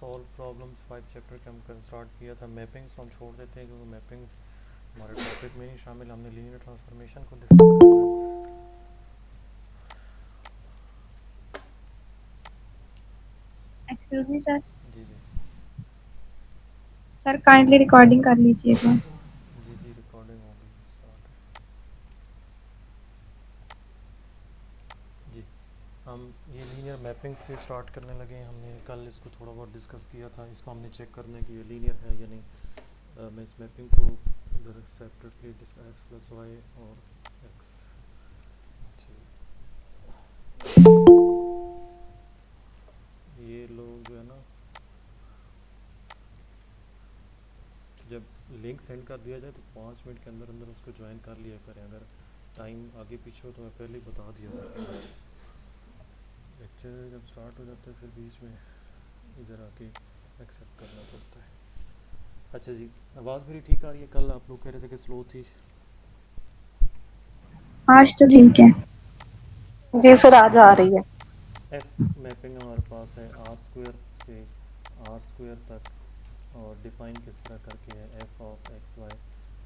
Solve problems 5 chapter के हम start किया था। मैपिंग्स को हम छोड़ देते हैं क्योंकि मैपिंग्स हमारे टॉपिक में नहीं शामिल। हमने लीनियर ट्रांसफॉर्मेशन को डिस्कस करना है। Excuse me sir. जी जी सर काइंडली रिकॉर्डिंग कर लीजिएगा। जी जी रिकॉर्डिंग होगी स्टार्ट। जी हम ये लीनियर मैपिंग से स्टार्ट करने लगे हैं। हमने कल इसको थोड़ा बहुत डिस्कस किया था। इसको हमने चेक करना है कि ये लीनियर है या नहीं। मैं इस मैपिंग को इधर सेपरेटली एक्स प्लस वाई और एक्स। ये लोग जो है ना, जब लिंक सेंड कर दिया जाए तो 5 मिनट के अंदर अंदर उसको ज्वाइन कर लिया करें। अगर टाइम आगे पीछे हो तो मैं पहले ही बता दिया करता हूँ। लेक्चर जब स्टार्ट हो जाता है फिर बीच में इधर आके एक्सेप्ट करना पड़ता है। अच्छा जी, आवाज़ मेरी ठीक आ रही है? कल आप लोग कह रहे थे कि स्लो थी। आज तो ठीक है। जी सर, आज आ रही है। एफ मैपिंग हमारे पास है आर स्क्वायर से आर स्क्वायर तक, और डिफाइन किस तरह करके है f of x y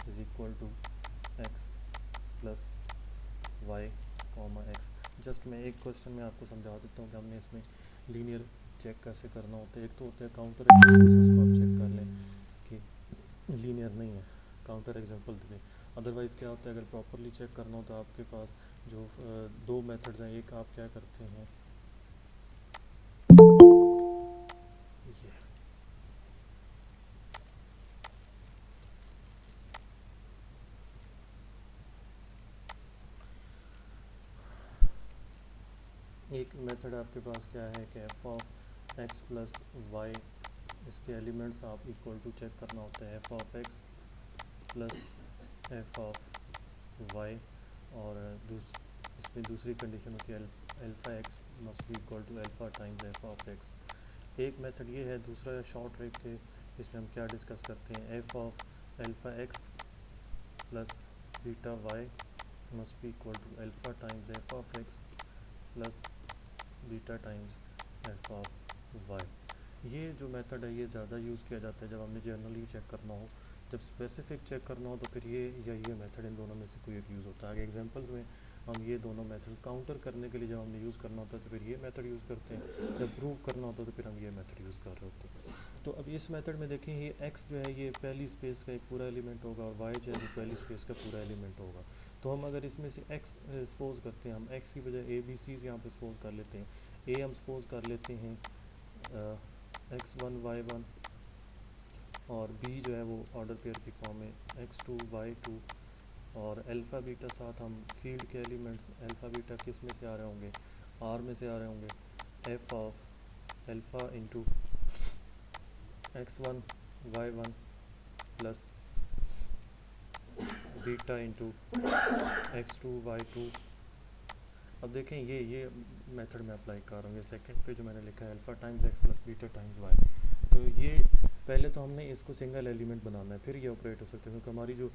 is equal to x plus y comma x. Just मैं एक क्वेश्चन में आपको समझा देता हूँ कि हमने इसमें लीनियर चेक कैसे करना होता है। एक तो होता है काउंटर एग्जाम्पल से उसको आप चेक कर लें कि लीनियर नहीं है, काउंटर एग्जांपल दें। अदरवाइज़ क्या होता है, अगर प्रॉपरली चेक करना हो तो आपके पास जो दो मेथड्स हैं। एक आप क्या करते हैं, ये एक मेथड आपके पास क्या है कि f of x plus y, इसके एलिमेंट्स आप इक्वल टू चेक करना होता है f of x plus F of y. और इसमें दूसरी कंडीशन होती है alpha x must be equal to alpha times f of x. एक मेथड ये है। दूसरा शॉर्ट ट्रिक के, इसमें हम क्या डिस्कस करते हैं, F of alpha x plus beta y must be equal to alpha times f of x plus beta times f of y. ये जो मेथड है ये ज़्यादा यूज़ किया जाता है जब हमने जनरली चेक करना हो। जब स्पेसिफिक चेक करना हो तो फिर ये मेथड इन दोनों में से कोई एक यूज़ होता है। आगे एग्जांपल्स में हम ये दोनों मेथड्स काउंटर करने के लिए जब हमने यूज़ करना होता है तो फिर ये मेथड यूज़ करते हैं। जब प्रूव करना होता है तो फिर हम ये मेथड यूज़ कर रहे होते हैं। तो अब इस मेथड में देखें, ये x जो है ये पहली स्पेस का एक पूरा एलिमेंट होगा और y जो है वो पहली स्पेस का पूरा एलिमेंट होगा। तो हम अगर इसमें से x सपोज करते हैं, हम x की बजाय a b c यहाँ पे सपोज कर लेते हैं। a हम सपोज कर लेते हैं x1 y1, और b जो है वो ऑर्डर पेयर की फॉर्म में x2 y2। और अल्फ़ा बीटा साथ हम फील्ड के एलिमेंट्स अल्फ़ा बीटा किस में से आ रहे होंगे, r में से आ रहे होंगे। f of alpha into x1 y1 plus beta into x2 y2। अब देखें ये मेथड में अप्लाई कर रहा हूँ। ये सेकंड पे जो मैंने लिखा है alpha times x plus beta times y, तो ये पहले तो हमने इसको सिंगल एलिमेंट बनाना है फिर ये ऑपरेट हो सकते हैं, क्योंकि हमारी जो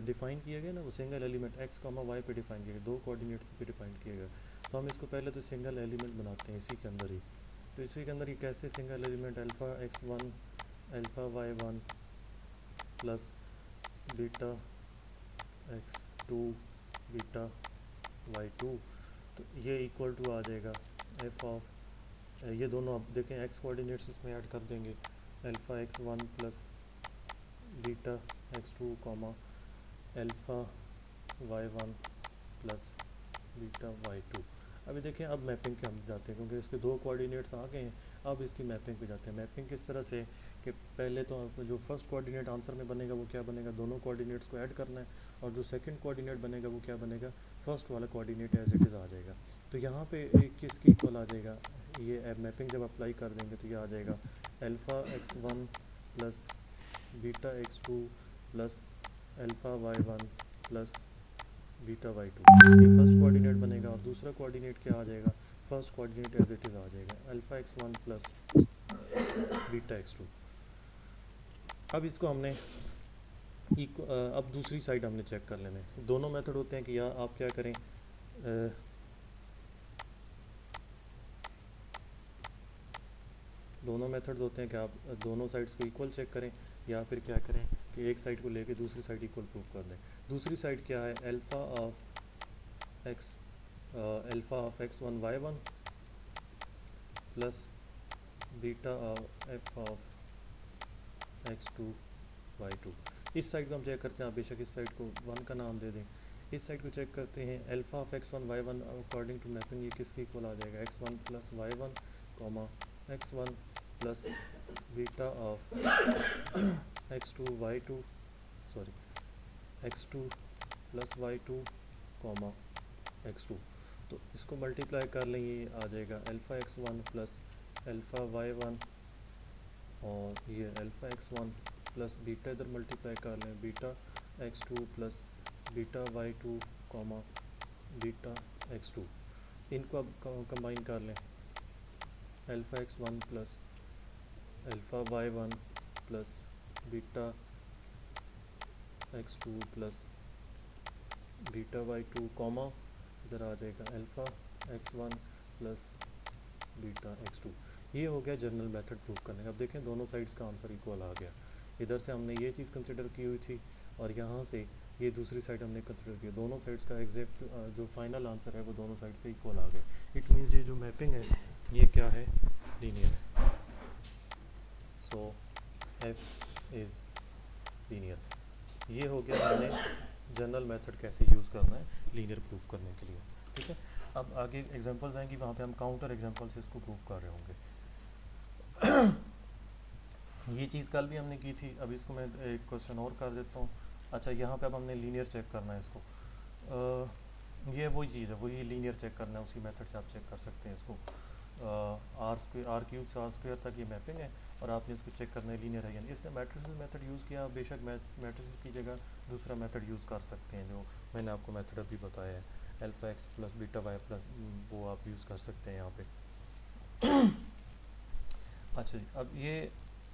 डिफ़ाइन किया गया ना वो single element x comma y पे डिफ़ाइन किया गया, दो कोऑर्डिनेट्स पे डिफ़ाइन किया गया। तो हम इसको पहले तो सिंगल एलिमेंट बनाते हैं इसी के अंदर ही। तो इसी के अंदर ही कैसे single element alpha x1 alpha y1 plus beta x2 beta y2, तो ये इक्वल टू आ जाएगा एफ ऑफ, ये दोनों आप देखें एक्स कोऑर्डिनेट्स इसमें ऐड कर देंगे, alpha x1 plus beta x2 comma alpha y1 plus beta y2। अभी देखें, अब मैपिंग के हम जाते हैं क्योंकि इसके दो कोऑर्डिनेट्स आ गए हैं। अब इसकी मैपिंग पे जाते हैं। मैपिंग किस तरह से कि पहले तो आपको जो फर्स्ट कोऑर्डिनेट आंसर में बनेगा वो क्या बनेगा, दोनों कोऑर्डिनेट्स को ऐड करना है। और जो सेकंड कोऑर्डिनेट बनेगा वो क्या बनेगा, फर्स्ट वाला कोऑर्डिनेट एज इट इज़ आ जाएगा। तो यहाँ पे एक किसकी इक्वल आ जाएगा, ये मैपिंग जब अप्लाई कर देंगे तो ये आ जाएगा alpha x1 plus beta x2 plus alpha y1 plus beta y2। ये फर्स्ट कोऑर्डिनेट बनेगा। और दूसरा कोऑर्डिनेट क्या आ जाएगा, first coordinate as it is आ जाएगा alpha x1 plus beta x2। अब इसको हमने अब दूसरी साइड हमने चेक कर लेना है। दोनों मेथड होते हैं कि या आप क्या करें, दोनों मेथड्स होते हैं कि आप दोनों साइड्स को इक्वल चेक करें, या फिर क्या करें कि एक साइड को लेके दूसरी साइड इक्वल प्रूव कर दें। दूसरी साइड क्या है, alpha of x1 y1 plus beta F of x2 y2। इस साइड को हम चेक करते हैं, आप बेशक इस साइड को 1 का नाम दे दें। इस साइड को चेक करते हैं, alpha of x1 y1 according to mapping ये किसके इक्वल आ जाएगा, x1 plus y1 comma x1 plus beta of x2 y2 sorry x2 plus y2 comma x2। तो इसको मल्टीप्लाई कर लें, ये आ जाएगा alpha x1 plus alpha y1 और ये अल्फ़ा x1 प्लस बीटा इधर मल्टीप्लाई कर लें beta x2 plus beta y2 comma beta x2। इनको अब कंबाइन कर लें, alpha x1 plus alpha y1 plus beta x2 plus beta y2 comma इधर आ जाएगा alpha x1 plus beta x2। ये हो गया जनरल मेथड प्रूव करने का। अब देखें दोनों साइड्स का आंसर इक्वल आ गया। इधर से हमने ये चीज़ कंसिडर की हुई थी और यहाँ से ये दूसरी साइड हमने कंसिडर किया। दोनों साइड्स का एग्जैक्ट जो फाइनल आंसर है वो दोनों साइड्स का इक्वल आ गया। इट मीन्स ये जो मैपिंग है ये क्या है, लीनियर है। सो f इज़ लीनियर। ये हो गया हमने जनरल मेथड कैसे यूज़ करना है लीनियर प्रूफ करने के लिए। ठीक है, अब आगे एग्जांपल्स आएंगी, वहाँ पे हम काउंटर एग्जांपल से इसको प्रूफ कर रहे होंगे। ये चीज़ कल भी हमने की थी, अब इसको मैं एक क्वेश्चन और कर देता हूँ। अच्छा, यहाँ पे अब हमने लीनियर चेक करना है इसको। ये वही चीज़ है, वही लीनियर चेक करना है, उसी मेथड से आप चेक कर सकते हैं इसको। आर क्यूब से आर स्क्वायर तक ये मैपिंग है और आपने इसको चेक करना है लीनियर है यानी। इसने मैट्रिसेस मेथड यूज़ किया, बेशक मैट्रिसेस की जगह दूसरा मेथड यूज़ कर सकते हैं जो मैंने आपको मेथड अभी बताया है, alpha x plus beta y plus, वो आप यूज़ कर सकते हैं यहाँ पे। अच्छा जी, अब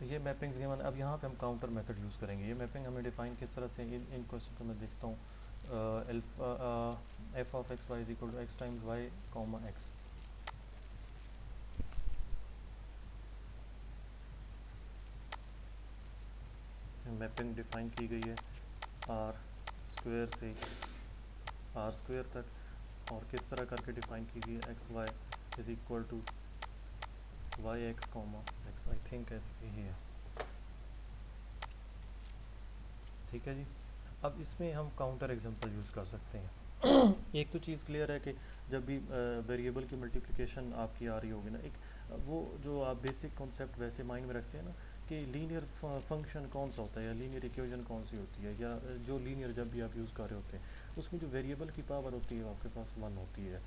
ये मैपिंग्स गिवन। अब यहाँ पे हम काउंटर मेथड यूज़ करेंगे। ये मैपिंग हमें डिफाइन किस तरह से, इन क्वेश्चन को मैं देखता हूँ। F of x y is equal to x times y comma x. Mapping define की गई है आर स्क्वायर से आर स्क्वायर तक, और किस तरह करके डिफाइन की गई है, x y is equal to y x comma x. I think ऐसे ही है। ठीक है जी, अब इसमें हम काउंटर एग्जांपल यूज़ कर सकते हैं। एक तो चीज़ क्लियर है कि जब भी वेरिएबल की मल्टीप्लिकेशन आपकी आ रही होगी ना, एक वो जो आप बेसिक कॉन्सेप्ट वैसे माइंड में रखते हैं ना कि लीनियर फंक्शन कौन सा होता है या लीनियर इक्वेशन कौन सी होती है, या जो लीनियर जब भी आप यूज़ कर रहे होते हैं उसमें जो वेरिएबल की पावर होती है आपके पास 1 होती है।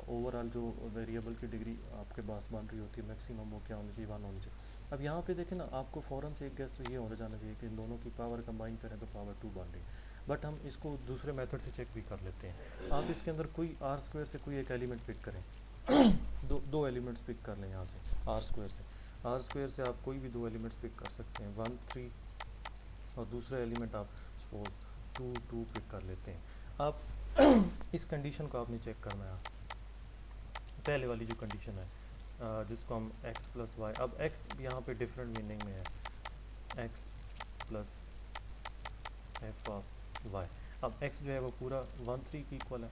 ओवरऑल जो वेरिएबल की डिग्री आपके पास बन रही होती है मैक्सिमम, वो क्या होनी चाहिए, 1 होनी चाहिए। अब यहाँ पे देखें ना, आपको फ़ौरन से एक गेस तो ये होना जाना चाहिए कि इन दोनों की पावर कंबाइन करें तो पावर 2 बन रही है। बट हम इसको दूसरे मेथड से चेक भी कर लेते हैं। आप इसके अंदर कोई आर स्क्वायर से कोई एक एलिमेंट पिक करें। दो एलिमेंट्स पिक कर लें यहाँ से आर स्क्वायर से। आर स्क्वायर से आप कोई भी 2 एलिमेंट्स पिक कर सकते हैं, 1 3, और दूसरा एलिमेंट आप सपोज 2 2 पिक कर लेते हैं। आप इस कंडीशन को आपने चेक करना है, पहले वाली जो कंडीशन है जिसको हम x प्लस वाई, अब x यहाँ पे डिफरेंट मीनिंग में है, x plus F of y. अब x जो है वो पूरा 1 3 की इक्वल है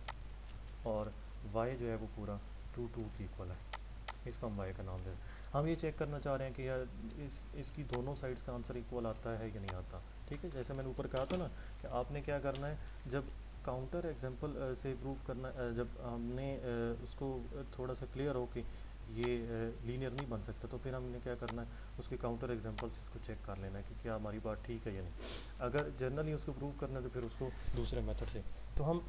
और y जो है वो पूरा 2 2 की इक्वल है। इसको हम y का नाम दे रहे हैं। हम ये चेक करना चाह रहे हैं कि यार इसकी दोनों साइड्स का आंसर इक्वल आता है या नहीं आता। ठीक है, जैसे मैंने ऊपर कहा था ना कि आपने क्या करना है, जब काउंटर एग्जांपल से प्रूव करना, जब हमने उसको थोड़ा सा क्लियर हो कि ये लीनियर नहीं बन सकता, तो फिर हमने क्या करना है, उसके काउंटर एग्जांपल से इसको चेक कर लेना है कि क्या हमारी बात ठीक है या नहीं। अगर जनरली उसको प्रूव करना है तो फिर उसको दूसरे मेथड से। तो हम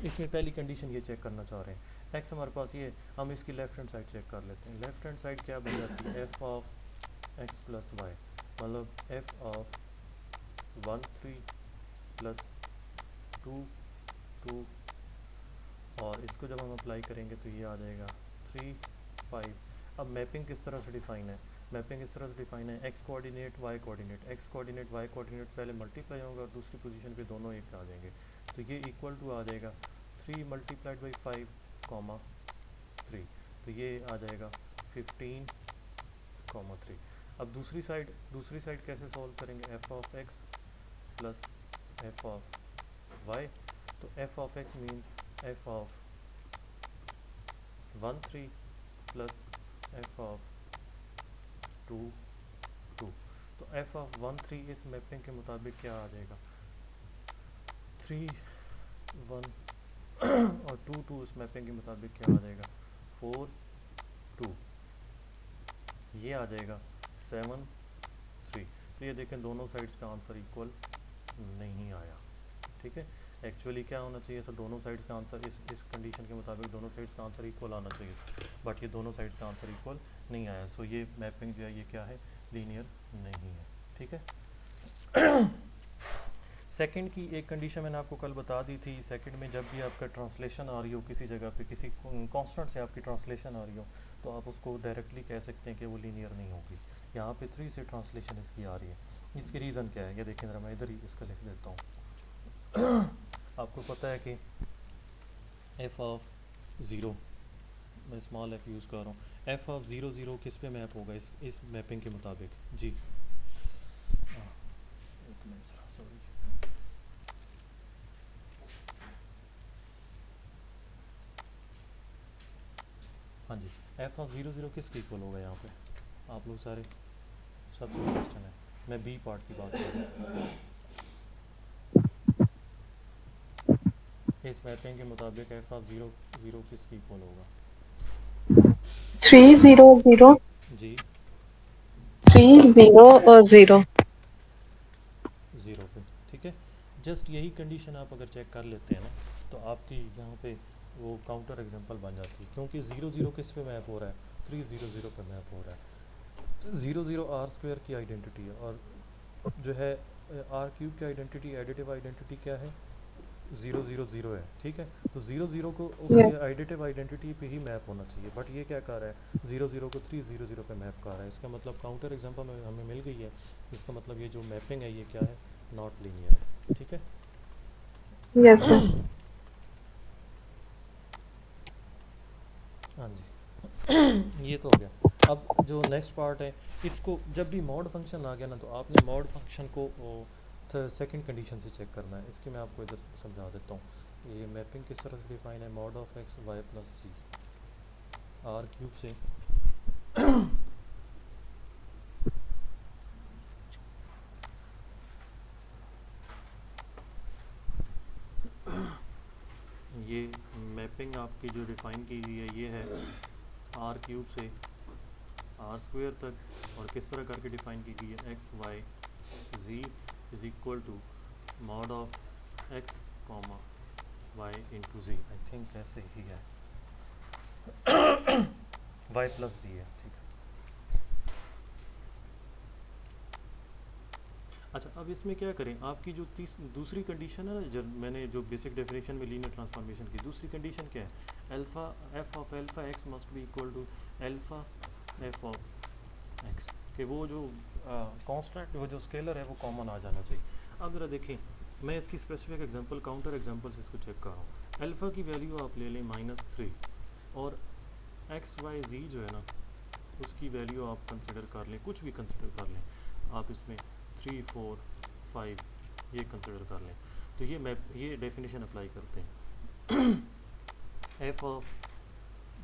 इसमें पहली कंडीशन ये चेक करना चाह रहे हैं, एक्स हमारे पास ये, हम इसकी लेफ्ट हैंड साइड चेक कर लेते हैं। लेफ्ट हैंड साइड क्या बन जाती है, f of x plus y, मतलब एफ ऑफ 1 3 प्लस 2 2, और इसको जब हम अप्लाई करेंगे तो ये आ जाएगा 3 5। अब मैपिंग किस तरह से डिफाइन है, मैपिंग इस तरह से डिफाइन है, x coordinate y coordinate, x coordinate y coordinate पहले मल्टीप्लाई होगा और दूसरी पोजीशन पे दोनों एक आ जाएंगे। तो ये इक्वल टू आ जाएगा 3 मल्टीप्लाइड बाई 5 कॉमा 3, तो ये आ जाएगा 15 कॉमा 3। अब दूसरी साइड कैसे सॉल्व करेंगे, F of x plus F of Y. तो F of X means F of 1 3 plus F of 2 2। तो एफ ऑफ 1 3 इस मैपिंग के मुताबिक क्या आ जाएगा, 3 1 और 2 2 इस मैपिंग के मुताबिक क्या आ जाएगा, 4 2। ये आ जाएगा 7 3। तो ये देखें दोनों साइड्स का आंसर इक्वल नहीं आया। ठीक है, एक्चुअली क्या होना चाहिए था, दोनों साइड्स का आंसर इस कंडीशन के मुताबिक दोनों साइड्स का आंसर इक्वल आना चाहिए था, बट ये दोनों साइड्स का आंसर इक्वल नहीं आया। सो ये मैपिंग जो है ये क्या है, लीनियर नहीं है। ठीक है। सेकंड की एक कंडीशन मैंने आपको कल बता दी थी, सेकंड में जब भी आपका ट्रांसलेशन आ रही हो किसी जगह पे, किसी कांस्टेंट से आपकी ट्रांसलेशन आ रही हो, तो आप उसको डायरेक्टली कह सकते हैं कि वो लीनियर नहीं होगी। यहाँ पे 3 से ट्रांसलेशन इसकी आ रही है, इसकी रीज़न क्या है ये देखें ज़रा, मैं इधर ही इसका लिख देता हूँ। आपको पता है कि एफ ऑफ 0, मैं स्मॉल एफ यूज़ कर रहा हूँ, एफ ऑफ 0 0 किस पे मैप होगा, इस मैपिंग के मुताबिक। जी एक मिनट ज़रा, सॉरी। हाँ जी, एफ ऑफ 0 0 किसके इक्वल होगा यहाँ पे, आप लोग सारे सबसे क्वेश्चन है, मैं बी पार्ट की बात कर रहा हूँ। इस मैपिंग के मुताबिक एफ ऑफ 0 0 किसके इक्वल होगा, 3 0 0 जी 3 0 और 0। 0 पे। ठीक है, जस्ट यही कंडीशन आप अगर चेक कर लेते हैं ना, तो आपकी यहाँ पे वो काउंटर एग्जांपल बन जाती है, क्योंकि 0 0 किस पे मैप हो रहा है, 3 0 0 पे मैप हो रहा है। 0 0 आर स्क्वायर की आइडेंटिटी है, और जो है आर क्यूब की आइडेंटिटी, एडिटिव आइडेंटिटी क्या है, 0 0 0 है। ठीक है, तो 0 0 को उसकी एडिटिव आइडेंटिटी पे ही मैप होना चाहिए, बट ये क्या कर रहा है, 0 0 को 3 0 0 पे मैप कर रहा है। इसका मतलब काउंटर एग्जांपल में हमें मिल गई है, इसका मतलब ये जो मैपिंग है ये क्या है, नॉट लीनियर है। ठीक है, यस सर। हाँ जी। ये तो हो गया। अब जो नेक्स्ट पार्ट है, इसको जब भी मॉड फंक्शन आ गया ना, तो आपने मॉड फंक्शन को सेकंड कंडीशन से चेक करना है। इसकी मैं आपको इधर समझा देता हूँ। ये मैपिंग किस तरह से डिफाइन है, mod of x y plus c R cube से ये मैपिंग आपकी जो डिफ़ाइन की हुई है ये है आर क्यूब से आर स्क्वायर तक, और किस तरह करके डिफ़ाइन की गई है, x Y z is equal to mod of x comma y into z. I think ऐसे ही है, वाई प्लस जी है। ठीक है, अच्छा अब इसमें क्या करें, आपकी जो दूसरी कंडीशन है ना, जब मैंने जो बेसिक डेफिनेशन में लीनियर ट्रांसफॉर्मेशन की दूसरी कंडीशन क्या है, alpha f of alpha x must be equal to alpha f of x, कि वो जो कांस्टेंट वो जो स्केलर है वो कॉमन आ जाना चाहिए। अब ज़रा देखें, मैं इसकी स्पेसिफिक एग्जांपल काउंटर एग्जांपल से इसको चेक कर रहा हूँ। अल्फ़ा की वैल्यू आप ले लें -3, और एक्स वाई जी जो है ना उसकी वैल्यू आप कंसिडर कर लें, कुछ भी कंसिडर कर लें आप, इसमें 3 4 5 ये कंसिडर कर लें। तो ये डेफिनेशन अप्लाई करते हैं। F of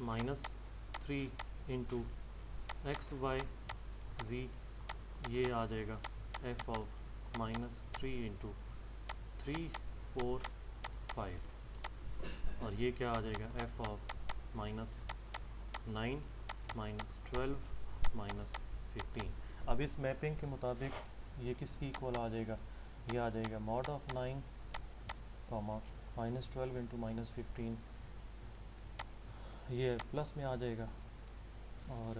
-3 into X Y जी, ये आ जाएगा एफ ऑफ -3 इंटू 3 4 5, और ये क्या आ जाएगा, एफ ऑफ -9 -12 -15। अब इस मैपिंग के मुताबिक ये किसकी इक्वल आ जाएगा, ये आ जाएगा मॉड ऑफ 9 कॉमा -12 इंटू -15, ये प्लस में आ जाएगा। और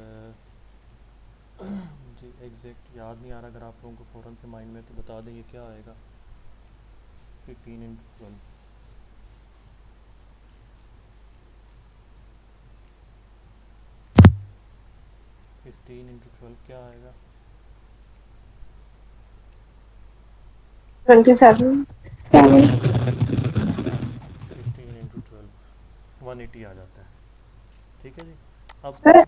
जी एग्जैक्ट याद नहीं आ रहा, अगर आप लोगों को फ़ौरन से माइंड में तो बता दें ये क्या आएगा, 15 इंटू 12, क्या आएगा, 27। 15 इंटू 12 180 आ जाता है। ठीक है जी, अब सर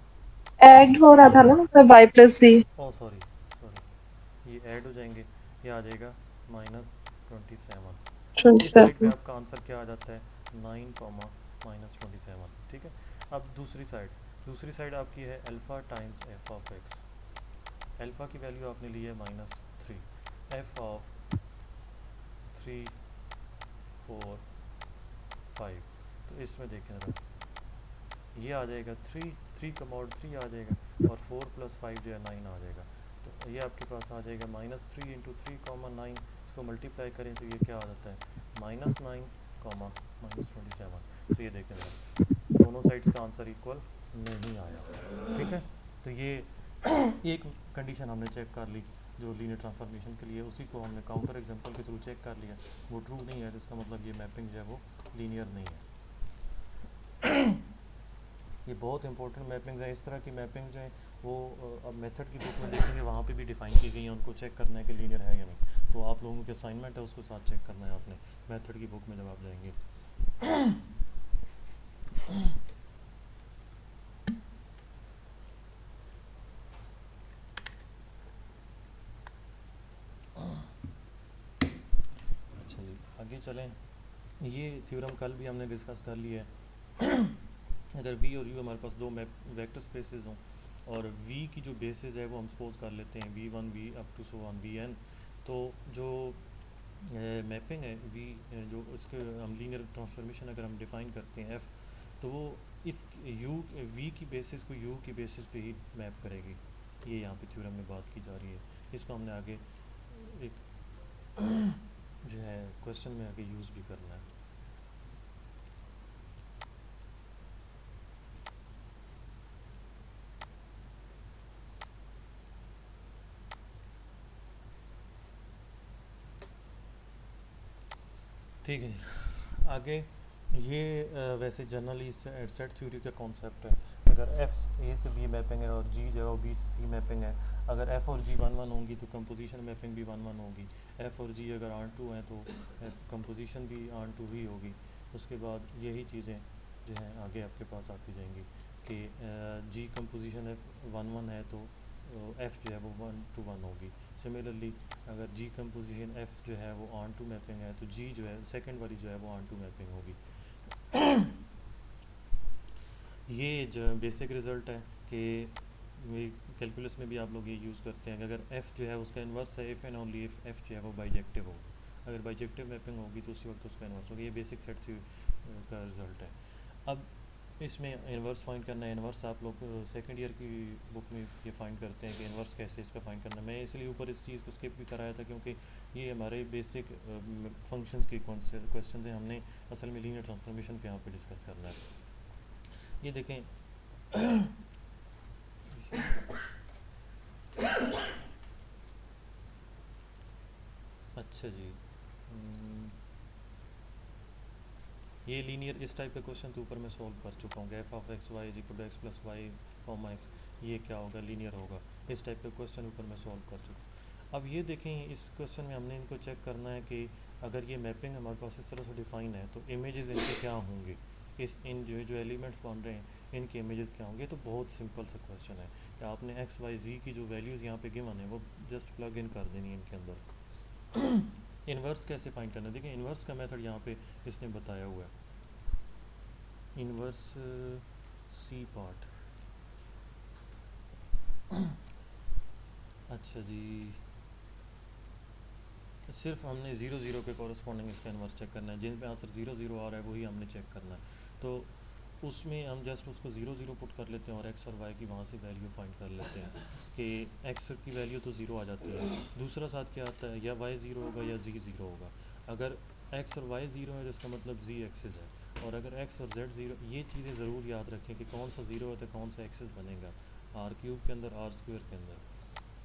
ऐड हो रहा था ना मतलब y प्लस z ओ सॉरी सॉरी, ये ऐड हो जाएंगे, ये आ जाएगा -27। इस साइड पे 27। आपका आंसर क्या आ जाता है, 9, -27। ठीक है। अब दूसरी साइड आपकी है alpha times f of x. Alpha की वैल्यू आपने ली है -3, एफ ऑफ 3, 4, 5। तो इसमें देखें ज़रा, ये आ जाएगा 3 आ जाएगा, और 4 + 5 जो है 9 आ जाएगा। तो ये आपके पास आ जाएगा -3 × 3, 9। इसको मल्टीप्लाई करें तो ये क्या आ जाता है, -9, -27। तो ये देखें ज़रा, दोनों साइड्स का आंसर इक्वल नहीं आया। ठीक है। तो ये एक कंडीशन हमने चेक कर ली जो लीनियर ट्रांसफॉर्मेशन के लिए, उसी को हमने काउंटर एग्जांपल के थ्रू चेक कर लिया, वो ट्रू नहीं है, तो इसका मतलब ये मैपिंग जो है वो लीनियर नहीं है। ये बहुत इंपॉर्टेंट मैपिंग्स हैं। इस तरह की मैपिंग्स जो हैं वो अब मेथड की बुक में देखेंगे, वहाँ पे भी डिफ़ाइन की गई हैं, उनको चेक करना है कि लीनियर है या नहीं। तो आप लोगों की असाइनमेंट है, उसको साथ चेक करना है आपने मेथड की बुक में जब आप जाएंगे। अच्छा जी, आगे चलें। ये थ्योरम कल भी हमने डिस्कस कर लिया है। अगर v और u हमारे पास दो मैप वेक्टर स्पेसेस हों, और v की जो बेसिस है वो हम सपोज कर लेते हैं v1 v up to so on vn, तो जो मैपिंग है v, जो उसके हम लीनियर ट्रांसफॉर्मेशन अगर हम डिफ़ाइन करते हैं f, तो वो इस u v की बेसिस को u की बेसिस पे ही मैप करेगी। ये यहाँ पे थ्योरम में बात की जा रही है। इसको हमने आगे एक जो है क्वेश्चन में आगे यूज़ भी करना है। ठीक है जी। आगे ये वैसे जनरली सेट थ्योरी का कॉन्सेप्ट है। अगर एफ ए से बी मैपिंग है और जी जो है वो बी से सी मैपिंग है, अगर एफ़ और जी 1 1 होंगी तो कंपोजिशन मैपिंग भी 1 1 होगी। एफ़ और जी अगर आर टू हैं तो कंपोजिशन भी आर टू ही होगी। उसके बाद यही चीज़ें जो हैं आगे आपके पास आती जाएंगी कि जी कंपोजिशन एफ 1 1 है तो एफ़ जो है वो 1 to 1 होगी। सिमिलरली अगर जी कंपोजिशन एफ़ जो है वो ऑन टू मैपिंग है तो जी जो है सेकंड वाली जो है वो ऑन टू मैपिंग होगी। ये जो बेसिक रिज़ल्ट है कि कैलकुलस में भी आप लोग ये यूज़ करते हैं कि अगर एफ़ जो है उसका इन्वर्स है, if and only if F जो है वो बाइजेक्टिव हो। अगर बाइजेक्टिव मैपिंग होगी तो उसी वक्त उसका इन्वर्स होगा। ये बेसिक सेट का रिज़ल्ट है। अब इसमें इन्वर्स फाइंड करना है। इन्वर्स आप लोग सेकंड ईयर की बुक में ये फाइंड करते हैं कि इन्वर्स कैसे इसका फाइंड करना है। मैं इसलिए ऊपर इस चीज़ को स्किप भी कराया था क्योंकि ये हमारे बेसिक फंक्शंस के क्वेश्चन हैं। हमने असल में लीनियर ट्रांसफॉर्मेशन पे यहाँ पे डिस्कस करना है। ये देखें अच्छा जी, ये लीनियर इस टाइप का क्वेश्चन तो ऊपर मैं सॉल्व कर चुका हूँ। F of x y is equal to x plus y comma x, ये क्या होगा, लीनियर होगा। इस टाइप का क्वेश्चन ऊपर मैं सॉल्व कर चुका हूँ। अब ये देखें, इस क्वेश्चन में हमने इनको चेक करना है कि अगर ये मैपिंग हमारे पास इस तरह से डिफाइन है तो इमेजेस इनके क्या होंगे, इस इन जो एलिमेंट्स बन रहे हैं इनके इमेजेस क्या होंगे। तो बहुत सिंपल सा क्वेश्चन है कि आपने एक्स वाई जी की जो वैल्यूज़ यहाँ पे गिवन है वो जस्ट प्लग इन कर देनी है इनके अंदर। इन्वर्स कैसे फाइंड करना है, देखिए इन्वर्स का मेथड यहाँ पे इसने बताया हुआ है। इन्वर्स सी पार्ट, अच्छा जी, सिर्फ हमने 0 0 के कॉरस्पॉन्डिंग इसका इन्वर्स चेक करना है। जिन पे आंसर 0 0 आ रहा है वही हमने चेक करना है। तो उसमें हम जस्ट उसको 0 0 पुट कर लेते हैं और एक्स और वाई की वहाँ से वैल्यू फाइंड कर लेते हैं कि एक्स की वैल्यू तो 0 आ जाती है। दूसरा साथ क्या आता है, या वाई 0 होगा या जी 0 होगा। अगर एक्स और वाई 0 है तो इसका मतलब जी एक्सिस है, और अगर एक्स और जेड 0, ये चीज़ें ज़रूर याद रखें कि कौन सा 0 है तो कौन सा एक्सिस बनेगा आर क्यूब के अंदर, आर स्क्वायर के अंदर।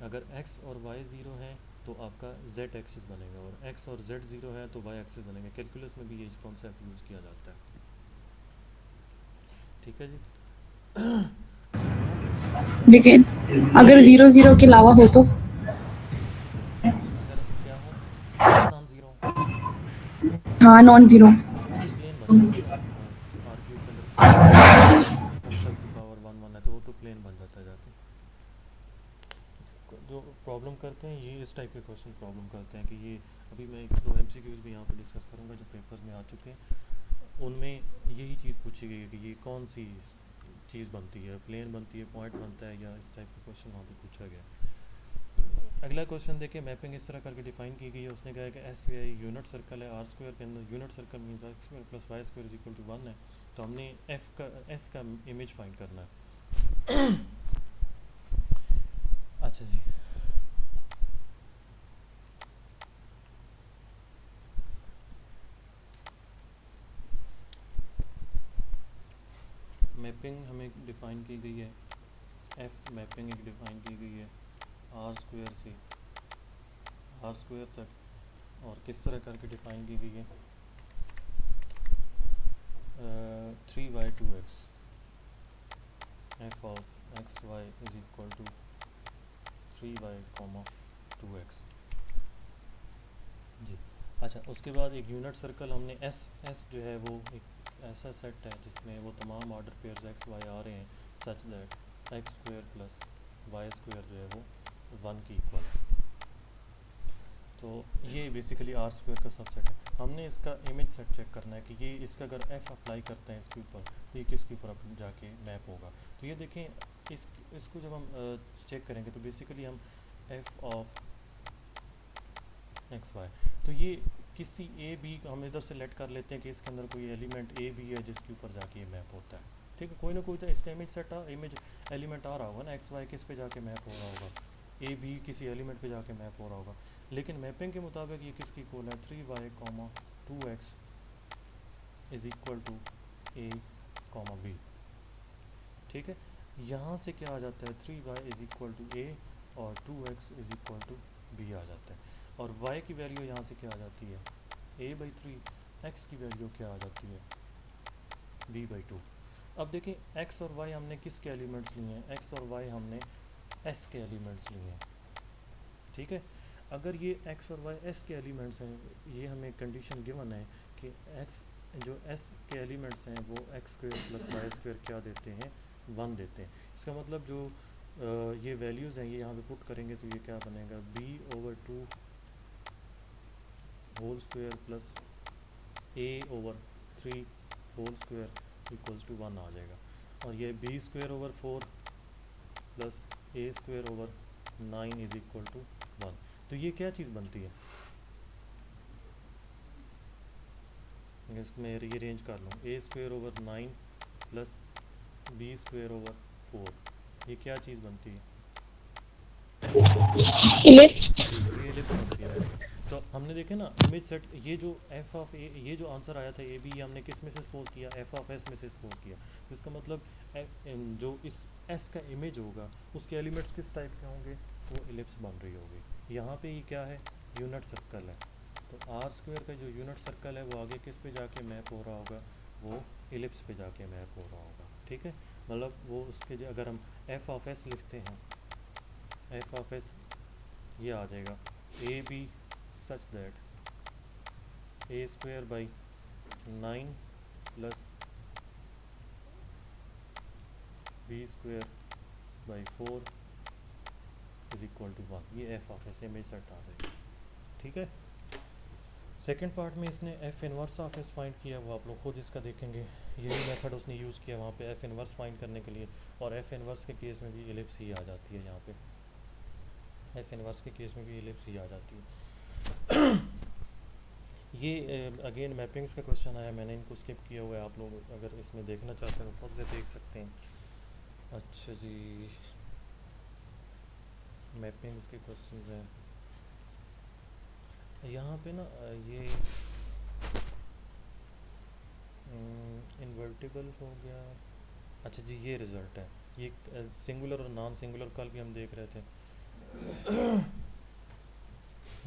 अगर एक्स और वाई 0 है तो आपका z एक्सिस बनेगा, और x और z 0 है तो y एक्सिस बनेगा। कैलकुलस में भी ये कॉन्सेप्ट यूज़ किया जाता है। ठीक है जी। लेकिन अगर 0 0 के अलावा हो तो अगर क्या हो, नॉन ज़ीरो, हाँ नॉन जीरो। तो प्लेन बन जाता है ना। आर क्यूब के अंदर प्लेन है, 1 की पावर 1 1 है तो वो तो प्लेन बन जाता है जो प्रॉब्लम करते हैं ये इस टाइप के क्वेश्चन प्रॉब्लम करते हैं कि ये अभी मैं एक दो MCQs भी यहाँ पे डिस्कस करूँगा जो पेपर्स में आ चुके हैं, उनमें यही चीज़ पूछी गई है कि ये कौन सी चीज़ बनती है, प्लेन बनती है, पॉइंट बनता है, या इस टाइप का क्वेश्चन वहाँ पे पूछा गया। अगला क्वेश्चन देखिए, मैपिंग इस तरह करके डिफाइन की गई है। उसने कहा है कि S V I unit circle है, आर स्क्वायर के अंदर unit circle means x square plus y square is equal to 1 है, तो हमने एस का इमेज फाइंड करना है। अच्छा जी, मैपिंग हमें डिफाइन की गई है, एफ मैपिंग एक डिफाइन की गई है आर स्क्वायर से आर स्क्वायर तक, और किस तरह करके डिफाइन की गई है, 3y2x f of x y is equal to 3y, 2x जी। अच्छा, उसके बाद एक यूनिट सर्कल हमने एस जो है वो एक ऐसा सेट है जिसमें वो तमाम ऑर्डर पेयर्स एक्स वाई आ रहे हैं such that x square plus y square जो है वो 1 की इक्वल है। तो ये बेसिकली आर स्क्वायर का सबसेट है। हमने इसका इमेज सेट चेक करना है कि ये इसका अगर एफ अप्लाई करते हैं इसके ऊपर तो ये किसके ऊपर जाके मैप होगा। तो ये देखें, इसको जब हम चेक करेंगे तो बेसिकली हम एफ ऑफ एक्स वाई, तो ये किसी ए बी हम इधर से लेट कर लेते हैं कि इसके अंदर कोई एलिमेंट ए बी है जिसके ऊपर जाके ये मैप होता है। ठीक है, कोई ना कोई तो इसका इमेज एलिमेंट आ रहा होगा ना, एक्स वाई किस पे जाके मैप हो रहा होगा, ए बी किसी एलिमेंट पे जाके मैप हो रहा होगा। लेकिन मैपिंग के मुताबिक ये किसकी इक्वल है, 3y, 2x is equal to a b. ठीक है, यहाँ से क्या आ जाता है, 3y is equal to A और 2x is equal to B आ जाता है। और y की वैल्यू यहाँ से क्या आ जाती है, a/3, x की वैल्यू क्या आ जाती है, b/2। अब देखें, x और y हमने किसके एलिमेंट्स लिए हैं, x और y हमने s के एलिमेंट्स लिए हैं। ठीक है, अगर ये x और y s के एलिमेंट्स हैं, ये हमें कंडीशन गिवन है कि x जो s के एलिमेंट्स हैं वो x square plus y square क्या देते हैं, 1 देते हैं। इसका मतलब जो ये वैल्यूज़ हैं ये यहाँ पे पुट करेंगे तो ये क्या बनेगा, b/2 whole square plus a/3 whole square equals to 1 आ जाएगा। और ये b²/4 plus a²/9 is equal to 1। तो ये क्या चीज़ बनती है, इसमें ये रेंज कर लूँ, a²/9 प्लस b²/4, ये क्या चीज़ बनती है, इलिप्स। ये एलिप्स बनती है। तो हमने देखे ना इमेज सेट, ये जो एफ ऑफ ए, ये जो आंसर आया था ए बी, ये हमने किस में से सपोज किया, एफ ऑफ एस में से सपोज किया। तो इसका मतलब जो इस एस का इमेज होगा उसके एलिमेंट्स किस टाइप के होंगे, वो एलिप्स बन रही होगी। यहाँ पे ये क्या है, यूनिट सर्कल है, तो आर स्क्वायर का जो यूनिट सर्कल है वो आगे किस पे जाके मैप हो रहा होगा, वो एलिप्स पे जाके मैप हो रहा होगा। ठीक है, मतलब वो उसके अगर हम एफ ऑफ एस लिखते हैं, एफ ऑफ एस ये आ जाएगा A B such that a²/9 plus b²/4 is equal to 1। ये F of S image set आ जाएगी। ठीक है, सेकंड पार्ट में इसने F inverse of S find किया, वो आप लोग खुद इसका देखेंगे। यही मेथड उसने यूज़ किया वहाँ पे एफ इनवर्स फाइंड करने के लिए, और एफ इनवर्स के केस में भी एलिप्स ही आ जाती है। यहाँ पे एफ इनवर्स के केस में भी एलिप्स ही आ जाती है। ये अगेन मैपिंग्स का क्वेश्चन आया, मैंने इनको स्किप किया हुआ है, आप लोग अगर इसमें देखना चाहते हैं तो खुद से देख सकते हैं। अच्छा जी, मैपिंग्स के क्वेश्चंस हैं यहाँ पे ना, ये इन्वर्टिबल हो गया। अच्छा जी, ये रिज़ल्ट है, ये सिंगुलर और नॉन सिंगुलर कल भी हम देख रहे थे।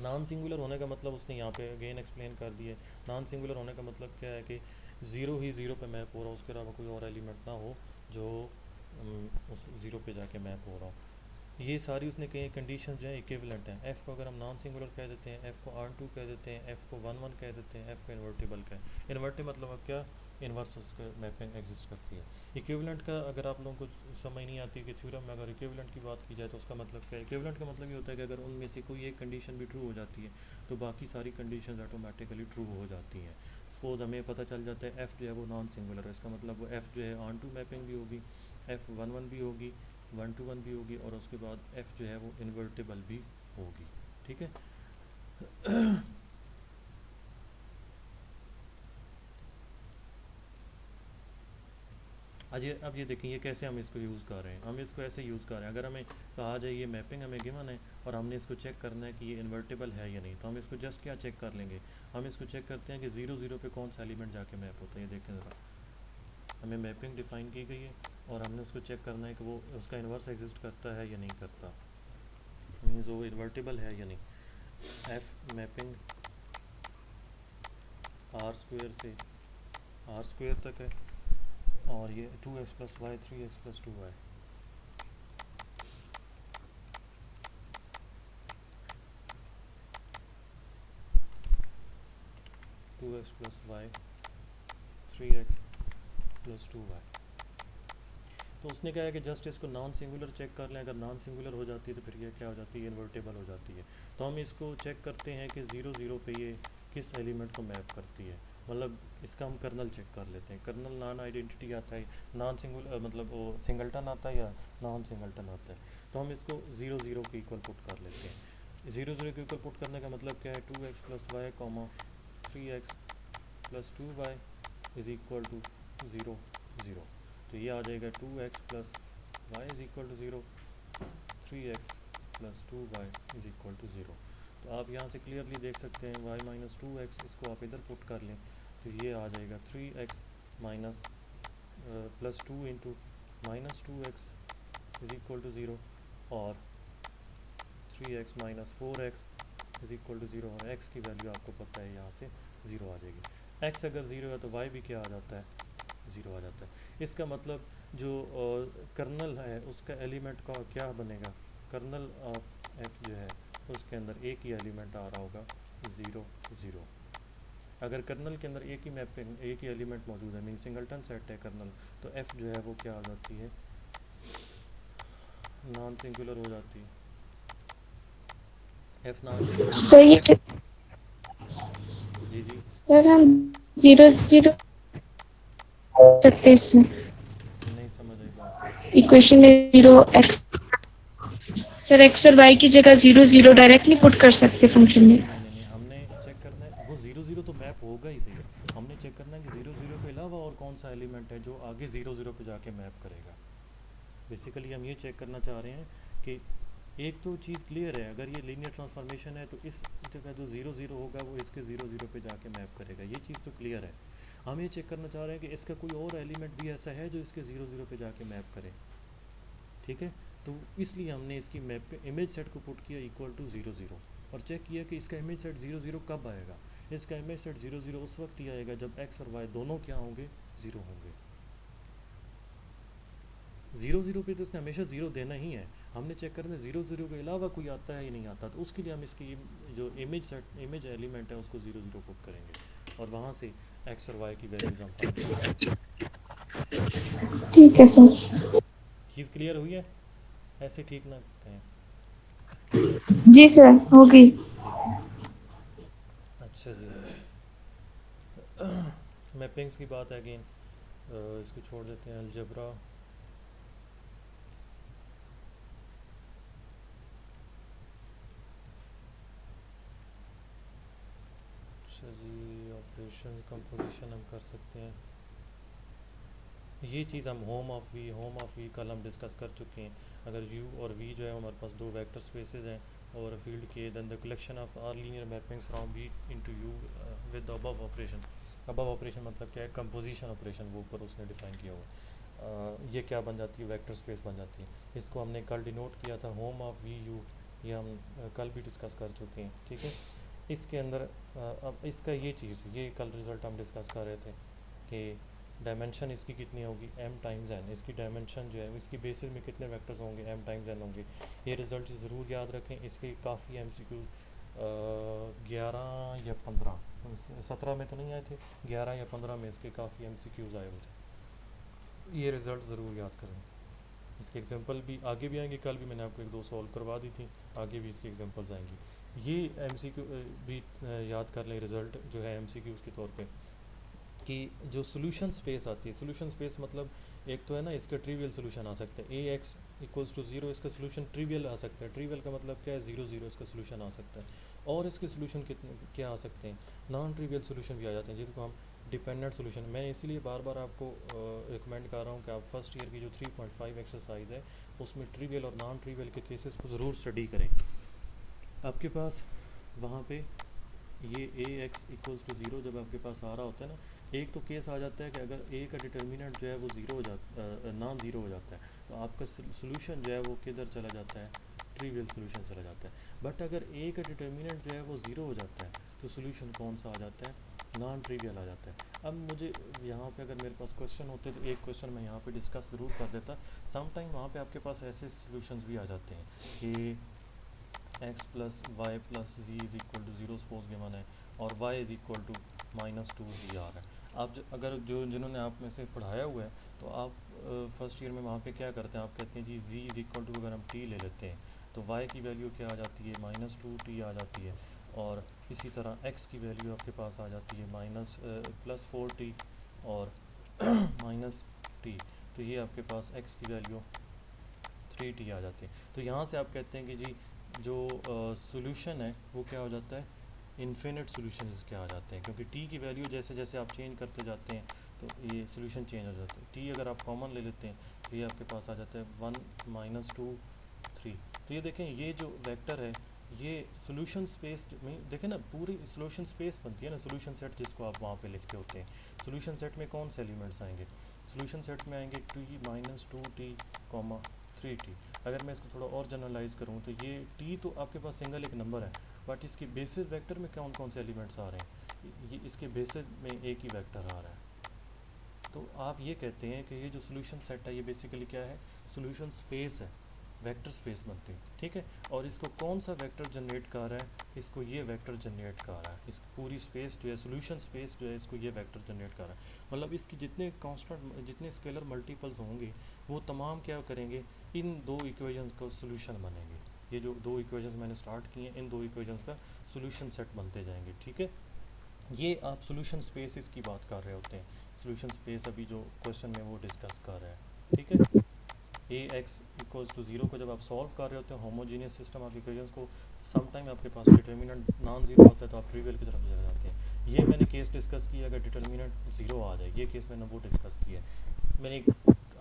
नॉन सिंगुलर होने का मतलब उसने यहाँ पे अगेन एक्सप्लेन कर दिया। नॉन सिंगुलर होने का मतलब क्या है कि ज़ीरो ही ज़ीरो पे मैप हो रहा हो, उसके अलावा कोई और एलिमेंट ना हो जो उस ज़ीरो पे जाके मैप हो रहा हो। ये सारी उसने कई कंडीशन जो है इक्विवेलेंट हैं। एफ़ को अगर हम नॉन सिंगुलर कह देते हैं, एफ़ को R2 कह देते हैं, एफ़ को 1 1 कह देते हैं, एफ़ को इन्वर्टिबल कह। इन्वर्टिबल मतलब अब क्या, इन्वर्स उसका मैपिंग एग्जिस्ट करती है। इक्विवेलेंट का अगर आप लोगों को समझ नहीं आती कि थ्योरम में अगर इक्विवेलेंट की बात की जाए तो उसका मतलब क्या है। इक्विवेलेंट का मतलब ये होता है कि अगर उनमें से कोई एक कंडीशन भी ट्रू हो जाती है तो बाकी सारी कंडीशंस ऑटोमेटिकली ट्रू हो जाती हैं। सपोज हमें पता चल जाता है एफ़ जो है वो नॉन सिंगुलर है, इसका मतलब वो एफ़ जो है ऑन टू मैपिंग भी होगी, एफ़ वन वन भी होगी, वन टू वन भी होगी, और उसके बाद एफ़ जो है वो इन्वर्टेबल भी होगी। ठीक है। अब ये देखें ये कैसे हम इसको यूज़ कर रहे हैं। हम इसको ऐसे यूज़ कर रहे हैं, अगर हमें कहा जाए ये मैपिंग हमें गिवन है और हमने इसको चेक करना है कि ये इन्वर्टेबल है या नहीं, तो हम इसको जस्ट क्या चेक कर लेंगे, हम इसको चेक करते हैं कि 0 0 पे कौन सा एलिमेंट जाके मैप होता है। ये देखें ज़रा, हमें मैपिंग डिफ़ाइन की गई है और हमने उसको चेक करना है कि वो उसका इन्वर्स एग्जिस्ट करता है या नहीं करता, मीन्स वो इन्वर्टेबल है या नहीं। एफ मैपिंग आर स्क्वेयर से आर स्क्वेयर तक है और ये 2x + y 3x + 2y, 2x + y 3x + 2y। तो उसने कहा है कि जस्ट इसको नॉन सिंगुलर चेक कर लें, अगर नॉन सिंगुलर हो जाती है तो फिर ये क्या हो जाती है, इन्वर्टेबल हो जाती है। तो हम इसको चेक करते हैं कि 0 0 पे ये किस एलिमेंट को मैप करती है, मतलब इसका हम कर्नल चेक कर लेते हैं। कर्नल नॉन आइडेंटिटी आता है, नॉन सिंगुलर मतलब वो सिंगल्टन आता है या नॉन सिंगल्टन आता है। तो हम इसको 0 0 के इक्वल पुट कर लेते हैं। 0 0 के इक्वल पुट करने का मतलब क्या है, 2x + y, 3x + 2y is equal to 0 0। तो ये आ जाएगा 2x + y is equal to 0, 3x + 2y is equal to 0। तो आप यहाँ से क्लियरली देख सकते हैं y - 2x, इसको आप इधर पुट कर लें तो ये आ जाएगा 3x minus +2 into -2x is equal to 0 और 3x - 4x is equal to 0, और x की वैल्यू आपको पता है यहाँ से 0 आ जाएगी। x अगर 0 है तो y भी क्या आ जाता है, 0 आ जाता है। इसका मतलब जो कर्नल है उसका एलिमेंट का क्या बनेगा, कर्नल ऑफ f जो है उसके अंदर एक ही एलिमेंट आ रहा होगा 0 0। अगर कर्नल के अंदर एक ही मैपिंग एक ही एलिमेंट मौजूद है, मीन सिंगल्टन सेट है कर्नल, तो f जो है वो क्या हो जाती है, नॉन सिंगुलर हो जाती है। f नॉन सिंगुलर हो सर जाती ये है। जी जी, सर हम 0 0 सकते इसमें नहीं समझ आई बात। इक्वेशन में 0x, सर x और y की जगह 0 0 डायरेक्टली पुट कर सकते फंक्शन में। नहीं, हमने चेक करना है वो 0 0 तो मैप होगा ही सही, हमने चेक करना है कि 0 0 के अलावा और कौन सा एलिमेंट है जो आगे 0 0 पे जाके मैप करेगा। बेसिकली हम ये चेक करना चाह रहे हैं कि एक तो चीज़ क्लियर है, अगर ये लीनियर ट्रांसफॉर्मेशन है तो इस जगह जो 0 0 होगा वो इसके 0 0 पे जाके मैप करेगा, ये चीज़ तो क्लियर है। हम ये चेक करना चाह रहे हैं कि इसका कोई और एलिमेंट भी ऐसा है जो इसके 0 0 पे जाके मैप करे। ठीक है, तो इसलिए हमने इसकी मैप पे इमेज सेट को पुट किया इक्वल टू 0 0 और चेक किया कि इसका इमेज सेट 0 0 कब आएगा। इसका इमेज सेट 0 0 उस वक्त ही आएगा जब x और y दोनों क्या होंगे, 0 होंगे। 0 0 पे तो इसने हमेशा 0 देना ही है। हमने चेक करना 0 0 के अलावा कोई आता है या नहीं आता, तो उसके लिए हम इसकी जो इमेज एलिमेंट है उसको 0 0 पुट करेंगे और वहाँ से x और y की वैल्यूज हम फाइंड करेंगे। ठीक है सर। चीज़ क्लियर हुई है, ऐसे ठीक ना कहें। जी सर, हो गई। जी अच्छा जी। मैपिंग्स की बात है अगेन, इसको छोड़ देते हैं। अलजबरा अच्छा जी, ऑपरेशन कंपोजिशन हम कर सकते हैं। ये चीज़ हम होम ऑफ वी कल हम डिस्कस कर चुके हैं। अगर u और v जो है हमारे पास दो वेक्टर स्पेसेस हैं और फील्ड के, then the collection of R linear mappings from v into u with above operation. Above operation मतलब क्या है, कंपोजिशन ऑपरेशन वो ऊपर उसने डिफाइन किया हुआ। ये क्या बन जाती है, वेक्टर स्पेस बन जाती है। इसको हमने कल डिनोट किया था होम ऑफ वी यू, ये हम कल भी डिस्कस कर चुके हैं। ठीक है, इसके अंदर अब इसका ये चीज़, ये कल रिज़ल्ट हम डिस्कस कर रहे थे कि डायमेंशन इसकी कितनी होगी, m टाइम्स n। इसकी डायमेंशन जो है इसकी बेसिस में कितने वेक्टर्स होंगे, m टाइम्स n होंगे। ये रिज़ल्ट ज़रूर याद रखें, इसके काफ़ी MCQs 11 या 15, 17 में तो नहीं आए थे, 11 या 15 में इसके काफ़ी MCQs आए हुए थे। ये रिज़ल्ट ज़रूर याद करें। इसके एग्जांपल भी आगे भी आएंगे, कल भी मैंने आपको 1-2 सॉल्व करवा दी थी, आगे भी इसके एग्जांपल्स आएंगी। ये MCQ भी याद कर लें रिज़ल्ट जो है MCQs के तौर पे, कि जो सोल्यूशन स्पेस आती है, सोल्यूशन स्पेस मतलब एक तो है ना इसका ट्रिवियल सोल्यूशन आ सकता है, AX = 0, इसका सोल्यूशन ट्रिवियल आ सकता है। ट्रिवियल का मतलब क्या है, 0 0 इसका सोल्यूशन आ सकता है। और इसके सोल्यूशन कितने क्या आ सकते हैं, नॉन ट्रिवियल सोल्यूशन भी आ जाते हैं, जिनको हम डिपेंडेंट सोल्यूशन। मैं इसीलिए बार बार आपको रिकमेंड कर रहा हूँ कि आप फर्स्ट ईयर की जो 3.5 एक्सरसाइज है उसमें ट्रिवियल और नॉन ट्रिवियल के केसेस को ज़रूर स्टडी करें। आपके पास वहाँ पे ये AX = 0 जब आपके पास आ रहा होता है ना, एक तो केस आ जाता है कि अगर A का डिटर्मिनेंट जो है वो ज़ीरो हो जाता नॉन ज़ीरो हो जाता है, तो आपका सोल्यूशन जो है वो किधर चला जाता है, ट्रिवियल सोल्यूशन चला जाता है। बट अगर A का डिटर्मिनेंट जो है वो ज़ीरो हो जाता है, तो सोल्यूशन कौन सा आ जाता है, नॉन ट्रिवियल आ जाता है। अब मुझे यहाँ पे अगर मेरे पास क्वेश्चन होते तो एक क्वेश्चन मैं यहाँ पे डिस्कस ज़रूर कर देता। सम टाइम वहाँ पे आपके पास ऐसे सोल्यूशंस भी आ जाते हैं कि x + y + z = 0 suppose given है, और y = -2z आ रहा है। आप अगर जिन्होंने आप में से पढ़ाया हुआ है, तो आप फर्स्ट ईयर में वहाँ पे क्या करते हैं, आप कहते हैं जी z = अगर हम t ले लेते हैं तो y की वैल्यू क्या आ जाती है, -2t आ जाती है। और इसी तरह x की वैल्यू आपके पास आ जाती है +4t और -t, तो ये आपके पास x की वैल्यू 3t आ जाती है। तो यहाँ से आप कहते हैं कि जी जो सोल्यूशन है वो क्या हो जाता है, इन्फिनिट सोल्यूशन इसके आ जाते हैं, क्योंकि t की वैल्यू जैसे जैसे आप चेंज करते जाते हैं तो ये सोल्यूशन चेंज हो जाता है। t अगर आप कॉमन ले लेते हैं तो ये आपके पास आ जाता है 1 - 2 3। तो ये देखें, ये जो वेक्टर है ये सोल्यूशन स्पेस में देखें ना, पूरी सोल्यूशन स्पेस बनती है ना, सोल्यूशन सेट जिसको आप वहाँ पे लिखते होते हैं। सोल्यूशन सेट में कौन से एलिमेंट्स आएंगे, सोल्यूशन सेट में आएंगे t - 2t, 3t। अगर मैं इसको थोड़ा और जनरलाइज करूँ तो ये t तो आपके पास सिंगल एक नंबर है, बट इसके बेसिस वेक्टर में कौन कौन से एलिमेंट्स आ रहे हैं, ये इसके बेसिस में एक ही वेक्टर आ रहा है। तो आप ये कहते हैं कि ये जो सोल्यूशन सेट है ये बेसिकली क्या है, सोल्यूशन स्पेस है, वेक्टर स्पेस बनती है, ठीक है। और इसको कौन सा वेक्टर जनरेट कर रहा है, इसको ये वेक्टर जनरेट कर रहा है। इस पूरी स्पेस जो है, सोल्यूशन स्पेस जो है, इसको ये वेक्टर जनरेट कर रहा है। मतलब इसकी जितने कांस्टेंट, जितने स्केलर मल्टीपल्स होंगे वो तमाम क्या करेंगे, इन दो इक्वेशंस का सोल्यूशन बनेंगे। ये जो दो इक्वेशंस मैंने स्टार्ट किए हैं, इन दो इक्वेशंस का सोल्यूशन सेट बनते जाएंगे, ठीक है। ये आप सोल्यूशन स्पेसिस की बात कर रहे होते हैं। सोल्यूशन स्पेस अभी जो क्वेश्चन में वो डिस्कस कर रहे हैं, ठीक है। AX = 0 को जब आप सॉल्व कर रहे होते हैं होमोजीनियस सिस्टम ऑफ इक्वेशंस को, सम टाइम आपके पास डिटर्मिनेंट नॉन ज़ीरो होता है तो आप ट्रिवियल की तरफ चले जाते हैं। ये मैंने केस डिस्कस किया, अगर डिटर्मिनेंट 0 आ जाए, ये केस मैंने वो डिस्कस किया है। मैंने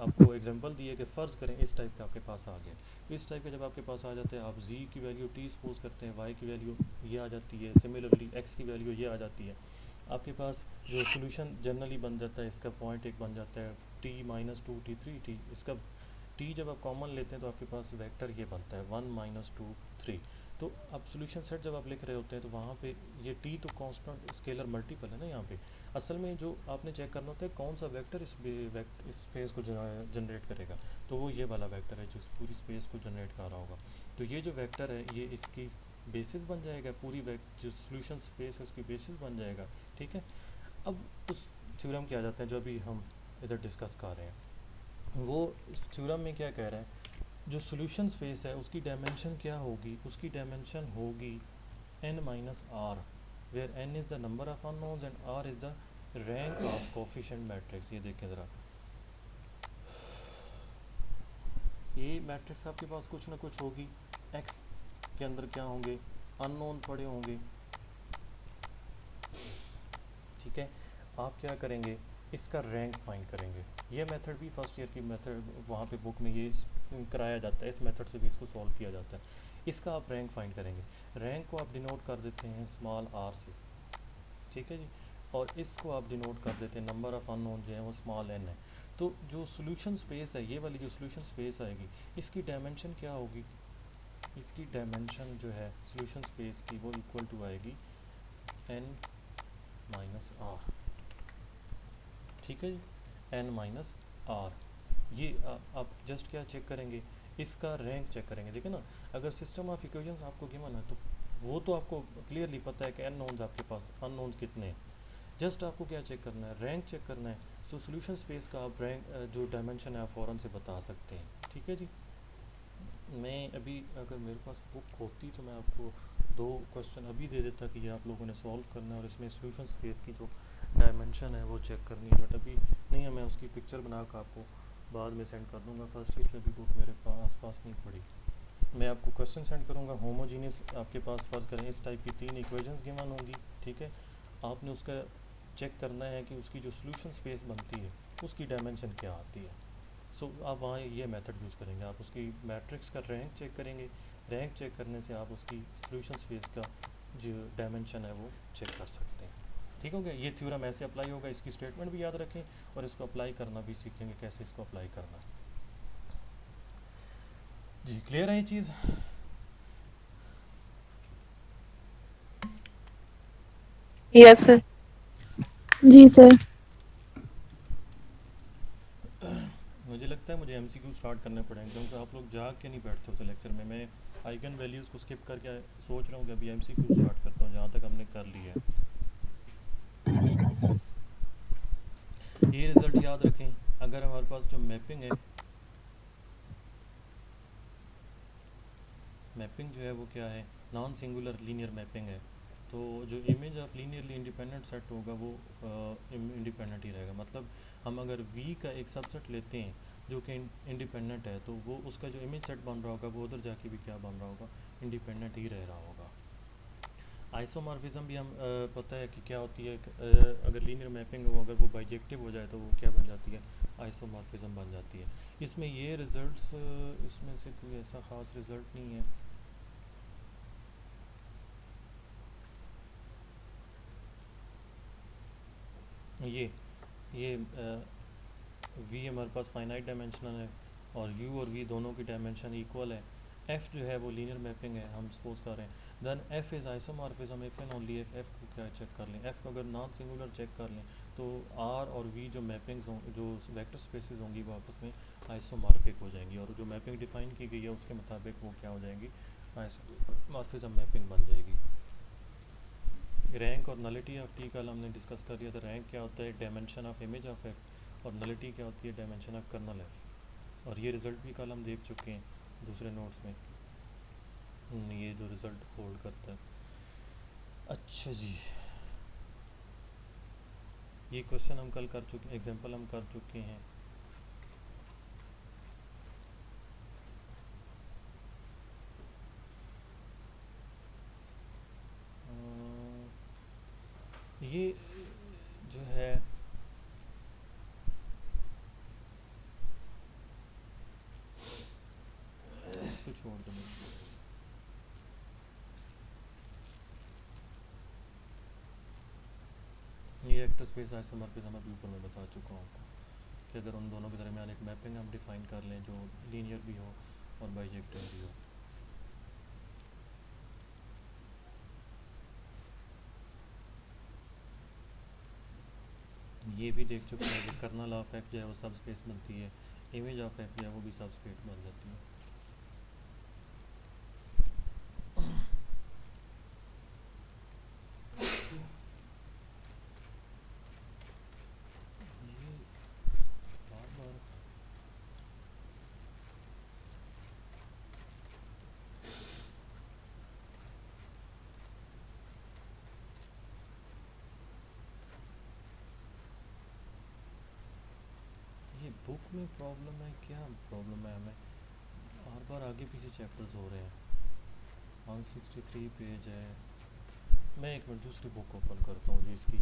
आपको एग्जांपल दिया कि फ़र्ज़ करें इस टाइप का आपके पास आ गया। इस टाइप का जब आपके पास आ जाता है, आप z की वैल्यू t सपोज करते हैं, y की वैल्यू ये आ जाती है, सिमिलरली x की वैल्यू ये आ जाती है। आपके पास जो सोल्यूशन जनरली बन जाता है, इसका पॉइंट एक बन जाता है t - 2t 3t। इसका t जब आप कॉमन लेते हैं तो आपके पास वेक्टर ये बनता है 1 - 2 3। तो अब सोल्यूशन सेट जब आप लिख रहे होते हैं तो वहाँ पे ये t तो कांस्टेंट स्केलर मल्टीपल है ना यहाँ पे। असल में जो आपने चेक करना होता है कौन सा वेक्टर इस स्पेस को जनरेट करेगा, तो वो ये वाला वेक्टर है जो इस पूरी स्पेस को जनरेट कर रहा होगा। तो ये जो वेक्टर है ये इसकी बेसिस बन जाएगा, पूरी जो सोल्यूशन स्पेस है उसकी बेसिस बन जाएगा, ठीक है। अब उस थ्योरम क्या आ जाता है जो अभी हम इधर डिस्कस कर रहे हैं, वो इस थ्योरम में क्या कह रहा है, जो सोल्यूशन स्पेस है उसकी डायमेंशन क्या होगी, उसकी डायमेंशन होगी n - r, where n is the number of unknowns and r is the rank of coefficient matrix. ये देखें ज़रा, ये मैट्रिक्स आपके पास कुछ ना कुछ होगी, x के अंदर क्या होंगे, अननोन पड़े होंगे, ठीक है। आप क्या करेंगे, इसका रैंक फाइंड करेंगे। ये मेथड भी फर्स्ट ईयर की मेथड वहाँ पे बुक में ये कराया जाता है, इस मेथड से भी इसको सॉल्व किया जाता है। इसका आप रैंक फाइंड करेंगे, रैंक को आप डिनोट कर देते हैं स्मॉल r से, ठीक है जी। और इसको आप डिनोट कर देते हैं, नंबर ऑफ़ अननोन जो है वो स्मॉल n है। तो जो सोल्यूशन स्पेस है, ये वाली जो सोल्यूशन स्पेस आएगी, इसकी डायमेंशन क्या होगी, इसकी डायमेंशन जो है सोल्यूशन स्पेस की वो इक्वल टू आएगी n - r, ठीक है जी, n - r। ये आप जस्ट क्या चेक करेंगे, इसका रैंक चेक करेंगे। देखिए ना, अगर सिस्टम ऑफ इक्वेशंस आपको गिवन है तो वो तो आपको क्लियरली पता है कि एन नोन्स आपके पास, अननोन्स कितने हैं। जस्ट आपको क्या चेक करना है, रैंक चेक करना है। सो सोल्यूशन स्पेस का आप रैंक जो डायमेंशन है आप फ़ौरन से बता सकते हैं। ठीक है जी। मैं अभी अगर मेरे पास बुक होती तो मैं आपको 2 क्वेश्चन अभी दे देता कि ये आप लोगों ने सॉल्व करना है और इसमें सोल्यूशन स्पेस की जो डायमेंशन है वो चेक करनी है, बट अभी नहीं है। मैं उसकी पिक्चर बना कर आपको बाद में सेंड कर दूंगा। फर्स्ट ईयर की अभी बुक मेरे पास नहीं पड़ी। मैं आपको क्वेश्चन सेंड करूंगा। होमोजीनियस आपके पास फर्ज करें इस टाइप की 3 इक्वेशंस गिवन होंगी, ठीक है। आपने उसका चेक करना है कि उसकी जो सोल्यूशन स्पेस बनती है उसकी डायमेंशन क्या आती है। सो आप वहाँ ये मेथड यूज़ करेंगे, आप उसकी मैट्रिक्स का रैंक चेक करेंगे। रैंक चेक करने से आप उसकी सोल्यूशन स्पेस का जो डायमेंशन है वो चेक कर सकते हैं। ठीक हो गया। ये थ्योरम ऐसे अप्लाई होगा, इसकी स्टेटमेंट भी याद रखें और इसको अप्लाई करना भी सीखेंगे कैसे इसको अप्लाई करना है। जी क्लियर है ये चीज़? Yes sir. जी सर। मुझे लगता है मुझे एमसीक्यू स्टार्ट करने पड़ेंगे क्योंकि आप लोग जाग के नहीं बैठते होते लेक्चर में। मैं आइगन वैल्यूज़ को स्किप करके सोच रहा हूँ कि अभी एमसीक्यू स्टार्ट करता हूँ जहाँ तक हमने कर लिया है। ये रिज़ल्ट याद रखें, अगर हमारे पास जो मैपिंग है, मैपिंग जो है वो क्या है, नॉन सिंगुलर लीनियर मैपिंग है, तो जो image of linearly independent set होगा वो इंडिपेंडेंट ही रहेगा। मतलब हम अगर वी का एक सबसेट लेते हैं जो कि इंडिपेंडेंट है, तो वो उसका जो इमेज सेट बन रहा होगा वो उधर जाके भी क्या बन रहा होगा, इंडिपेंडेंट ही रह रहा होगा। आइसोमॉर्फिज्म भी हम पता है कि क्या होती है। अगर लीनियर मैपिंग हो, अगर वो बाइजेक्टिव हो जाए तो वो क्या बन जाती है, आइसोमॉर्फिज्म बन जाती है। इसमें ये रिजल्ट्स, इसमें से कोई ऐसा ख़ास रिज़ल्ट नहीं है। ये वी हमारे पास फाइनाइट डायमेंशनल है और यू और वी दोनों की डायमेंशन इक्वल है। एफ़ जो है वो लीनियर मैपिंग है, हम सपोज कर रहे हैं। Then f is isomorphism if and only f. F को क्या चेक कर लें, एफ़ को अगर नॉन सिंगुलर चेक कर लें तो आर और वी जो मैपिंग्स हों, जो वेक्टर स्पेसेस होंगी वो आपस में आइसोमॉर्फिक हो जाएंगी और जो मैपिंग डिफाइन की गई है उसके मुताबिक वो क्या हो जाएंगी, आइसोमॉर्फिज्म मैपिंग बन जाएगी। रैंक और नलिटी ऑफ टी कल हमने डिस्कस कर लिया था। रैंक क्या होता है, dimension of image of F, और नलिटी क्या होती है, डायमेंशन ऑफ कर्नल एफ। और ये रिज़ल्ट भी कल हम देख चुके हैं दूसरे नोट्स में। ये जो रिज़ल्ट होल्ड करता है। अच्छा जी, ये क्वेश्चन हम कल कर चुके, एग्जांपल हम कर चुके हैं। ये जो है इसको छोड़ दो। ये वेक्टर स्पेस आइसोमॉर्फिज्म अभी ऊपर मैं बता चुका हूँ आपको कि अगर उन दोनों के दरमियान एक मैपिंग हम डिफाइन कर लें जो लीनियर भी हो और बाइजेक्टिव भी हो। ये भी देख चुके हैं कि कर्नल ऑफ एफ जो है वो सब स्पेस बनती है, इमेज ऑफ एफ जो है वो भी सब स्पेस बन जाती है। ये बार बार ये बुक में प्रॉब्लम है, क्या प्रॉब्लम है हमें, बार बार आगे पीछे चैप्टर्स हो रहे हैं। 163 पेज है। मैं एक मिनट दूसरी बुक ओपन करता हूँ जी इसकी,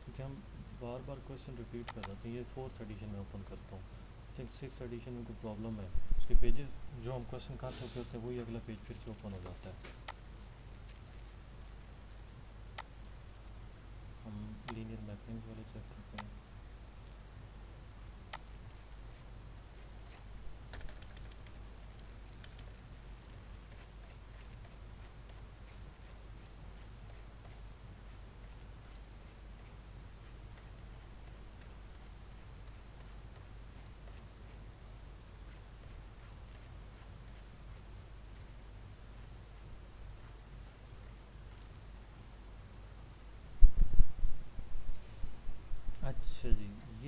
क्योंकि हम बार बार क्वेश्चन रिपीट कर रहे थे। ये 4th एडिशन में ओपन करता हूँ। आई थिंक 6th एडिशन में कोई प्रॉब्लम है, उसके पेजेस जो हम क्वेश्चन कर चुके होते हैं वही अगला पेज फिर से ओपन हो जाता है। हम लीनियर मैपिंग्स वाले चैप्टर पे हैं।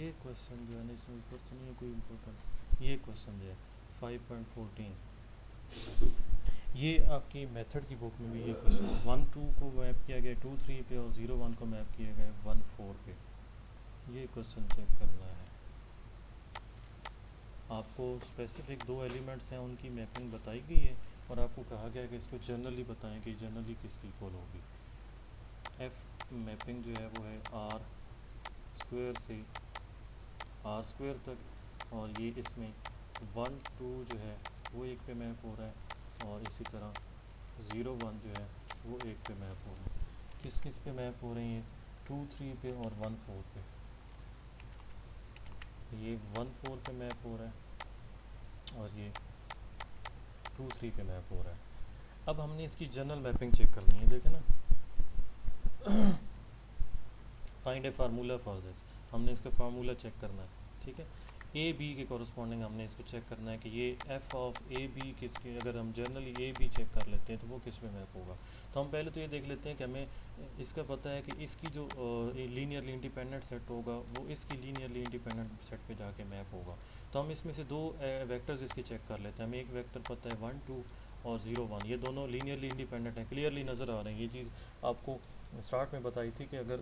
ये क्वेश्चन जो है ना इसमें ऊपर तो नहीं है कोई इम्पोर्टेंट, ये क्वेश्चन जो है 5.14, ये आपकी मेथड की बुक में भी ये क्वेश्चन 1 2 को मैप किया गया 2 3 पे और 0 1 को मैप किया गया 1 4 पे। ये क्वेश्चन चेक करना है आपको। स्पेसिफिक 2 एलिमेंट्स हैं उनकी मैपिंग बताई गई है और आपको कहा गया है कि इसको जनरली बताएं कि जनरली किसकी इक्वल होगी। एफ मैपिंग जो है वो है आर स्क्वायर से आर स्क्वायर तक, और ये इसमें 1 2 जो है वो एक पे मैप हो रहा है और इसी तरह 0 1 जो है वो एक पे मैप हो रहा है। किस किस पे मैप हो रही हैं? 2 3 पे और 1 4 पे। ये 1 4 पे मैप हो रहा है और ये 2 3 पे मैप हो रहा है। अब हमने इसकी जनरल मैपिंग चेक करनी है, देखें ना find A formula for this, हमने इसका फार्मूला चेक करना है, ठीक है। ए बी के कॉरस्पॉन्डिंग हमने इसको चेक करना है कि ये एफ ऑफ ए बी किसके, अगर हम जनरली ए बी चेक कर लेते हैं तो वो किस में मैप होगा। तो हम पहले तो ये देख लेते हैं कि हमें इसका पता है कि इसकी जो लीनियरली इंडिपेंडेंट सेट होगा वो इसकी लीनियरली इंडिपेंडेंट सेट पे जाके मैप होगा। तो हम इसमें से 2 वेक्टर्स इसके चेक कर लेते हैं। हमें एक वेक्टर पता है 1 2 और 0 1, ये दोनों लीनियरली इंडिपेंडेंट हैं, क्लियरली नज़र आ रहे हैं। ये चीज़ आपको स्टार्ट में बताई थी कि अगर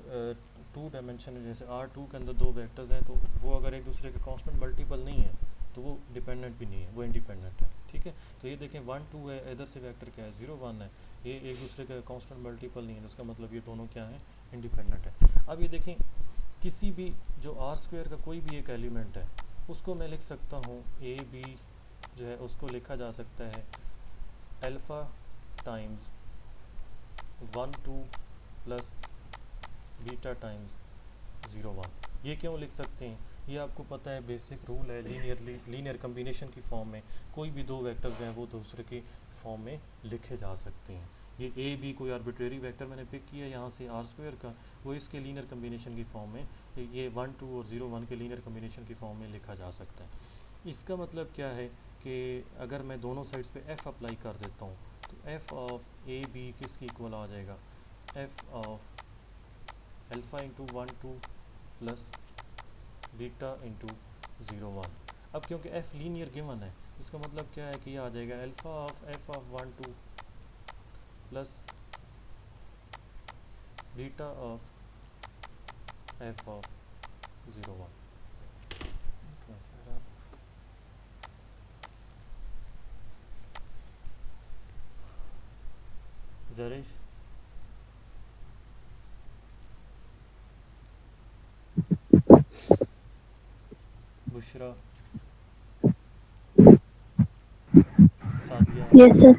2 डायमेंशन में जैसे R2 के अंदर 2 वेक्टर्स हैं तो वो अगर एक दूसरे के कांस्टेंट मल्टीपल नहीं है तो वो डिपेंडेंट भी नहीं है, वो इंडिपेंडेंट है, ठीक है। तो ये देखें 1 2 है, इधर से वेक्टर क्या है 0 1 है, ये एक दूसरे का कांस्टेंट मल्टीपल नहीं है, इसका मतलब ये दोनों क्या हैं, इंडिपेंडेंट है। अब ये देखें किसी भी जो आर स्क्वायर का कोई भी एक एलिमेंट है उसको मैं लिख सकता हूँ ए बी जो है उसको लिखा जा सकता है alpha times 1 2 plus beta times 0 1। ये क्यों लिख सकते हैं? ये आपको पता है बेसिक रूल है, लीनियर कम्बिनेशन की फॉर्म में कोई भी 2 वेक्टर जो हैं वो दूसरे की फॉर्म में लिखे जा सकते हैं। ये ए बी कोई आर्बिट्रेरी वेक्टर मैंने पिक किया यहाँ से आर स्क्वायर का, वो इसके लीनियर कम्बिनेशन की फॉर्म में, ये 1 2 और 0 1 के लीनियर कम्बिनेशन की फॉर्म में लिखा जा सकता है। इसका मतलब क्या है कि अगर मैं दोनों साइड्स पे f अप्लाई कर देता हूँ तो f ऑफ ए बी किसकी इक्वल आ जाएगा, f of alpha into 1 2 plus beta into 0 1। अब क्योंकि f लीनियर गिवन है इसका मतलब क्या है कि ये आ जाएगा alpha of f of 1 2 plus beta of f of 0 1। Jarish Bushra Sadia yes sir.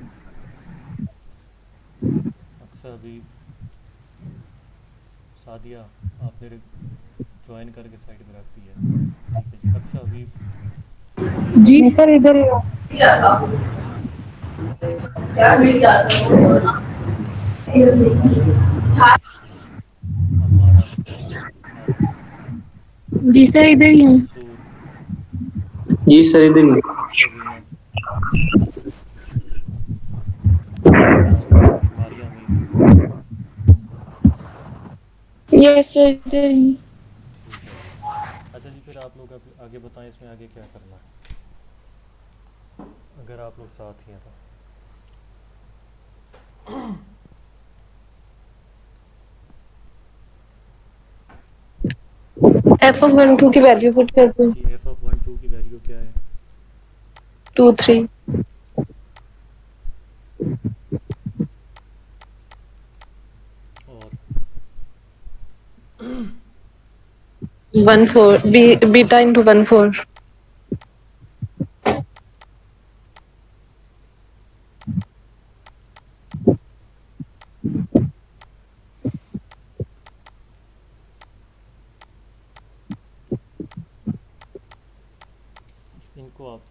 अक्सर अभी सादिया आप मेरे ज्वाइन करके साइड में रख दिया, ठीक है जी। अक्सर अभी जी सर इधर ही हो। अमारा आरम जी सर इधर ही हूँ। मंसूर जी सर इधर ही। अक्सर जीनत इमरान मारिया मीर, यस सर इधर ही। ठीक है जी। अच्छा जी फिर आप लोग आगे बताएं इसमें आगे क्या करना है, अगर आप लोग साथ ही हैं तो। एफ ऑफ 1 2 की वैल्यू पुट कर दूँ। जी एफ ऑफ 1 2 की वैल्यू क्या है, 2 3 और 1 4 बीटा इंटू 1 4। इनको आप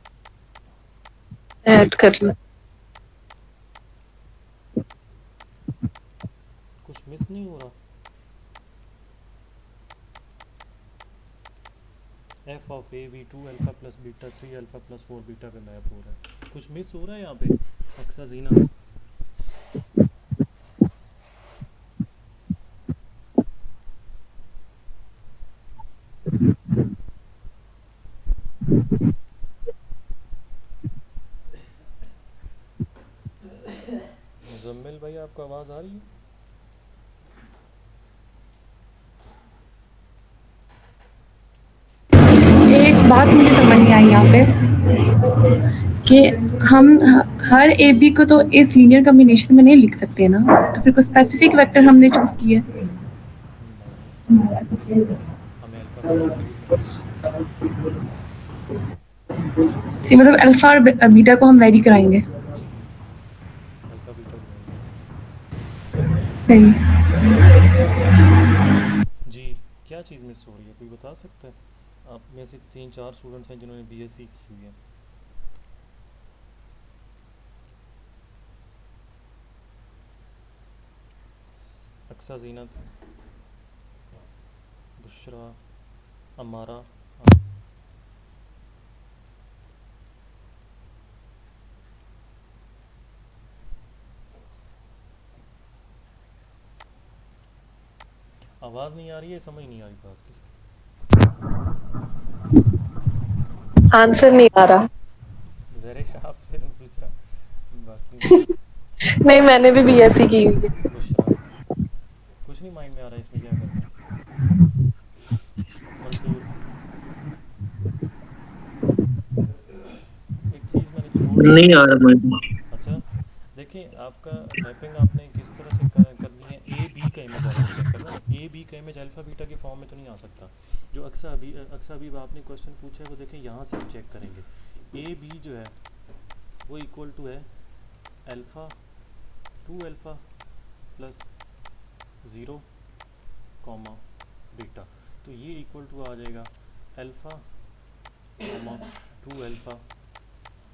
ऐड कर लो। कुछ मिस नहीं हो रहा, f of a b 2 alpha plus beta 3 alpha plus 4 beta पे मैप हो रहा है, कुछ मिस हो रहा है यहाँ पे अक्सर जीना? मुजम्मिल भाई आपको आवाज़ आ रही है? एक बात मुझे समझ नहीं आई यहाँ पे कि हम हर ए बी को तो इस लीनियर कॉम्बिनेशन में नहीं लिख सकते ना, तो फिर कोई स्पेसिफिक वेक्टर हमने चूज किया है। नहीं, हमें अल्फ़ा बीटा को ही लेना है। सी मतलब अल्फा और बीटा को हम वेरी कराएंगे। जी, अल्फ़ा बीटा को वेरी करेंगे। सही। जी, क्या चीज़ मिस हो रही है, कोई बता सकता है? आप में से 3-4 स्टूडेंट्स हैं जिन्होंने बीएससी की हुई है। अक्सा, जीनत, बुशरा, अमारा। आवाज़ नहीं आ रही है, समझ नहीं आ रही बात की। आंसर नहीं आ रहा। ज़रिश आपसे नहीं पूछा, बाकी नहीं, मैंने भी बीएससी की हुई है। बुशरा, कुछ नहीं माइंड में आ रहा है, इसमें क्या करना है? मंसूर, एक चीज़ मैंने छोड़ दी नहीं है। आ रहा मुझे। अच्छा, देखिए आपका मैपिंग आपने किस तरह से करनी है। ए बी का इमेज आपको चेक करना है। ए बी का इमेज अल्फ़ा बीटा के फॉर्म में तो नहीं आ सकता। जो अक्सा अभी आपने क्वेश्चन पूछा है वो देखें, यहाँ से हम चेक करेंगे। ए बी जो है वो इक्वल टू है alpha 2 alpha plus 0 comma beta. तो ये इक्वल टू आ जाएगा alpha comma 2 alpha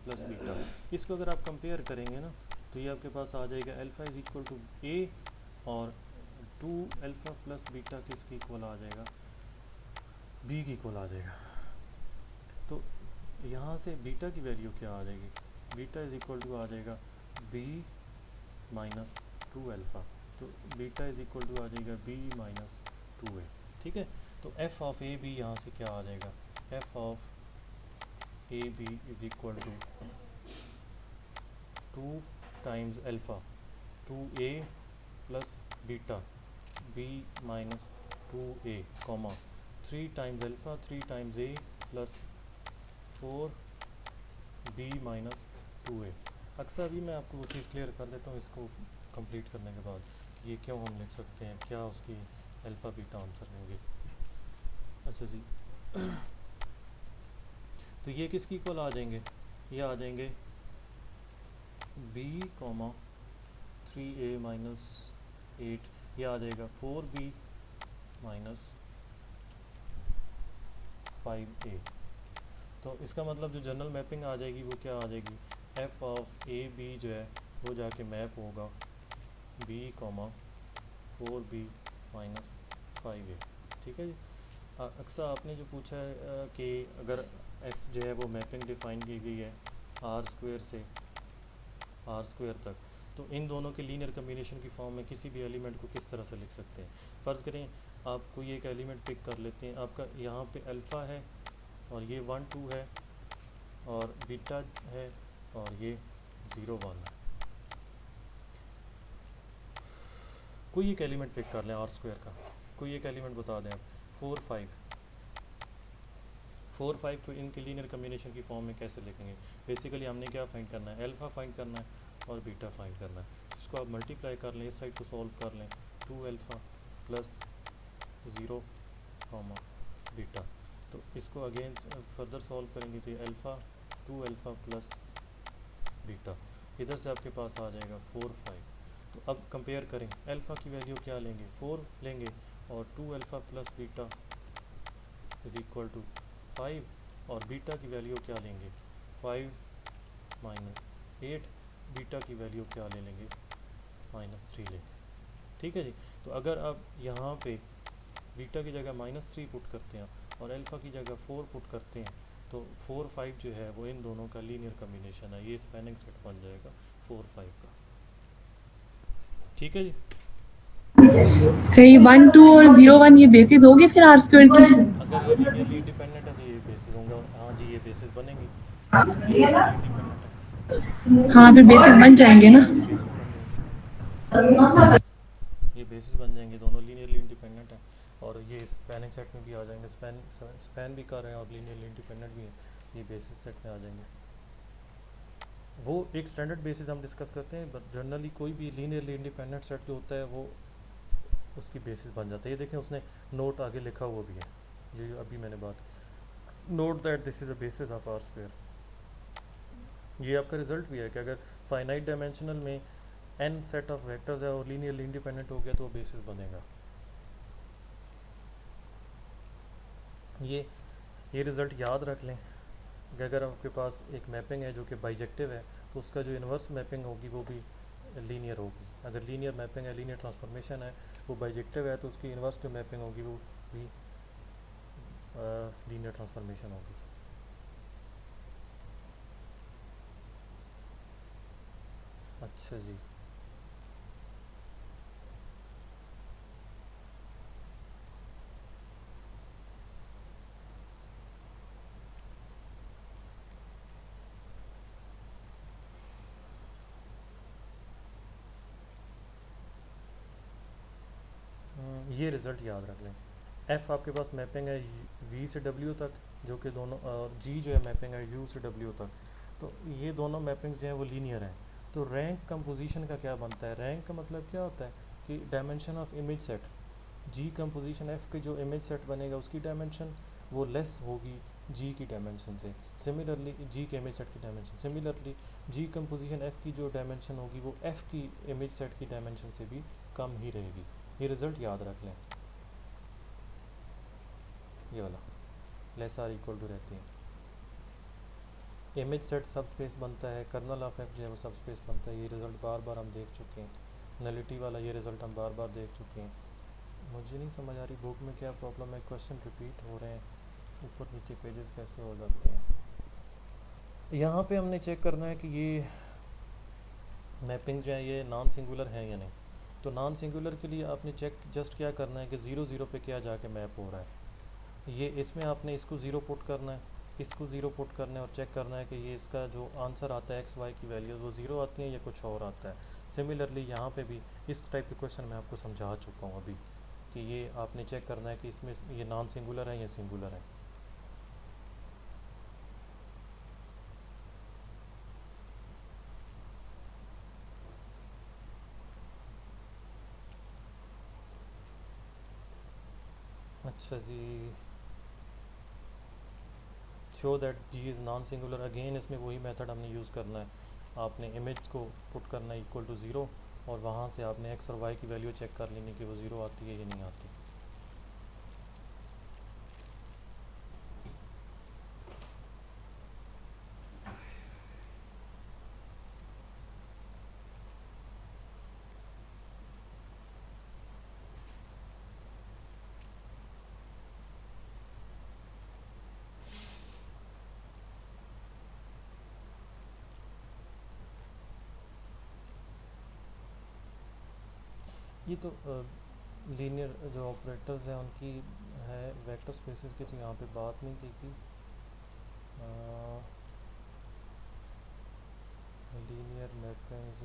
plus beta. इसको अगर आप कंपेयर करेंगे ना तो ये आपके पास आ जाएगा alpha is equal to A, और 2 अल्फ़ा प्लस बीटा किसकी इक्वल आ जाएगा? बी की इक्वल आ जाएगा। तो यहाँ से बीटा की वैल्यू क्या आ जाएगी? बीटा इज़ इक्वल टू आ जाएगा बी माइनस 2 अल्फ़ा। तो बीटा इज़ इक्वल टू आ जाएगा बी माइनस 2a। ठीक है, तो एफ ऑफ ए बी यहाँ से क्या आ जाएगा? F of a b is equal to 2 times alpha 2a plus beta b minus 2a comma 3 times alpha 3 times a plus 4b minus 2a। अक्सर अभी मैं आपको वो चीज़ क्लियर कर देता हूँ इसको कंप्लीट करने के बाद, ये क्यों हम लिख सकते हैं, क्या उसकी अल्फ़ा बीटा आंसर होंगे। अच्छा जी, तो ये किसकी इक्वल आ जाएंगे? ये आ जाएंगे b कॉमा 3a माइनस 8, ये आ जाएगा 4b माइनस 5a। तो इसका मतलब जो जनरल मैपिंग आ जाएगी वो क्या आ जाएगी? एफ ऑफ ए बी जो है वो जाके मैप होगा b comma 4b minus 5a। ठीक है जी। अक्सर आपने जो पूछा है कि अगर f जो है वो मैपिंग डिफ़ाइन की गई है आर स्क्वायर से आर स्क्वायर तक, तो इन दोनों के लीनियर कम्बिनेशन की फॉर्म में किसी भी एलिमेंट को किस तरह से लिख सकते हैं। फ़र्ज़ करें आप कोई एक एलिमेंट पिक कर लेते हैं, आपका यहाँ पे अल्फ़ा है और ये 1 2 है और बीटा है और ये 0 1 है। कोई एक एलिमेंट पिक कर लें आर स्क्वायर का, कोई एक एलिमेंट बता दें आप। 4 5 को इनके लीनियर कम्बिनेशन की फॉर्म में कैसे लिखेंगे? बेसिकली हमने क्या फाइंड करना है? अल्फ़ा फाइंड करना है और बीटा फाइंड करना है। इसको आप मल्टीप्लाई कर लें, इस साइड को सॉल्व कर लें, 2 अल्फ़ा प्लस 0 कॉमा बीटा। तो इसको अगेन फर्दर सॉल्व करेंगे तो अल्फ़ा 2 अल्फ़ा प्लस बीटा, इधर से आपके पास आ जाएगा 4 5। तो अब कंपेयर करें, अल्फ़ा की वैल्यू क्या लेंगे? 4 लेंगे और 2 alpha plus beta is equal to 5 और बीटा की वैल्यू क्या लेंगे? 5 माइनस 8। बीटा की वैल्यू क्या ले लेंगे? -3 लेंगे। ठीक है जी। तो अगर आप यहाँ पे बीटा की जगह -3 पुट करते हैं और अल्फ़ा की जगह 4 पुट करते हैं तो 4 5 जो है वो इन दोनों का लीनियर कम्बिनेशन है, ये स्पैनिंग सेट बन जाएगा 4 5 का। ठीक है जी। सही। 1 2 और 0 1 ये बेसिस होगी फिर आर स्क्वायर की। अगर ये लीनियरली इंडिपेंडेंट है तो ये बेसिस होंगे। हाँ जी, ये बेसिस बनेंगी, ये लीनियरली इंडिपेंडेंट है। हाँ फिर बेसिस बन जाएंगे ना। बेसिस बन जाएंगे। ये बेसिस बन जाएंगे, दोनों लीनियरली इंडिपेंडेंट हैं और ये स्पैनिंग सेट में भी आ जाएंगे, स्पैन भी कर रहे हैं और लीनियरली इंडिपेंडेंट भी हैं, ये बेसिस सेट में आ जाएंगे। वो एक स्टैंडर्ड बेसिस हम डिस्कस करते हैं, बट जनरली कोई भी लीनियरली इंडिपेंडेंट सेट जो होता है वो उसकी बेसिस बन जाता है। ये देखें उसने नोट आगे लिखा हुआ भी है, ये अभी मैंने बात, note that this is a basis of R square. ये आपका रिजल्ट भी है कि अगर फाइनाइट डायमेंशनल में n सेट ऑफ वेक्टर्स है और लीनियरली इंडिपेंडेंट हो गया तो वो बेसिस बनेगा। ये रिज़ल्ट याद रख लें कि अगर आपके पास एक मैपिंग है जो कि बाइजेक्टिव है तो उसका जो इन्वर्स मैपिंग होगी वो भी लीनियर होगी। अगर लीनियर मैपिंग है, लीनियर ट्रांसफॉर्मेशन है, वो बाइजेक्टिव है तो उसकी इन्वर्स जो मैपिंग होगी वो भी लीनियर ट्रांसफॉर्मेशन होगी। अच्छा जी, ये रिज़ल्ट याद रख लें। एफ़ आपके पास मैपिंग है वी से डब्ल्यू तक, जो कि दोनों, और जी जो है मैपिंग है यू से डब्ल्यू तक, तो ये दोनों मैपिंग्स जो हैं वो लीनियर हैं। तो रैंक कंपोजिशन का क्या बनता है? रैंक का मतलब क्या होता है कि dimension of image set, g composition f के जो इमेज सेट बनेगा उसकी डायमेंशन वो लेस होगी जी की डायमेंशन से, सिमिलरली जी के इमेज सेट की डायमेंशन, सिमिलरली जी कंपोजिशन एफ़ की जो डायमेंशन होगी वो एफ़ की इमेज सेट की डायमेंशन से भी कम ही रहेगी। ये रिज़ल्ट याद रख लें, ये वाला लेस आर इक्वल टू रहती है। इमेज सेट सब स्पेस बनता है, कर्नल ऑफ एफ जो है वो सब स्पेस बनता है। ये रिज़ल्ट बार बार हम देख चुके हैं, नलिटी वाला ये रिज़ल्ट हम बार बार देख चुके हैं। मुझे नहीं समझ आ रही बुक में क्या प्रॉब्लम है, क्वेश्चन रिपीट हो रहे हैं, ऊपर नीचे पेजेस कैसे हो जाते हैं। यहाँ पे हमने चेक करना है कि ये मैपिंग जो है ये नॉन सिंगुलर है या नहीं। तो नॉन सिंगुलर के लिए आपने चेक जस्ट क्या करना है कि 0 0 पे क्या जाके मैप हो रहा है। ये इसमें आपने इसको 0 पुट करना है, इसको 0 पुट करना है और चेक करना है कि ये इसका जो आंसर आता है एक्स वाई की वैल्यूज़ वो 0 आती हैं या कुछ और आता है। सिमिलरली यहाँ पे भी इस टाइप के क्वेश्चन मैं आपको समझा चुका हूँ अभी कि ये आपने चेक करना है कि इसमें ये नॉन सिंगुलर है या सिंगुलर है। अच्छा जी, show that G is non singular, again इसमें वही मेथड हमने यूज़ करना है। आपने इमेज को पुट करना है इक्वल टू 0 और वहाँ से आपने एक्स और वाई की वैल्यू चेक कर लेनी कि वो 0 आती है या नहीं आती। ये तो लीनियर जो ऑपरेटर्स हैं उनकी है, वेक्टर स्पेसेस की तो यहाँ पे बात नहीं की थी। लीनियर मैपिंग्स,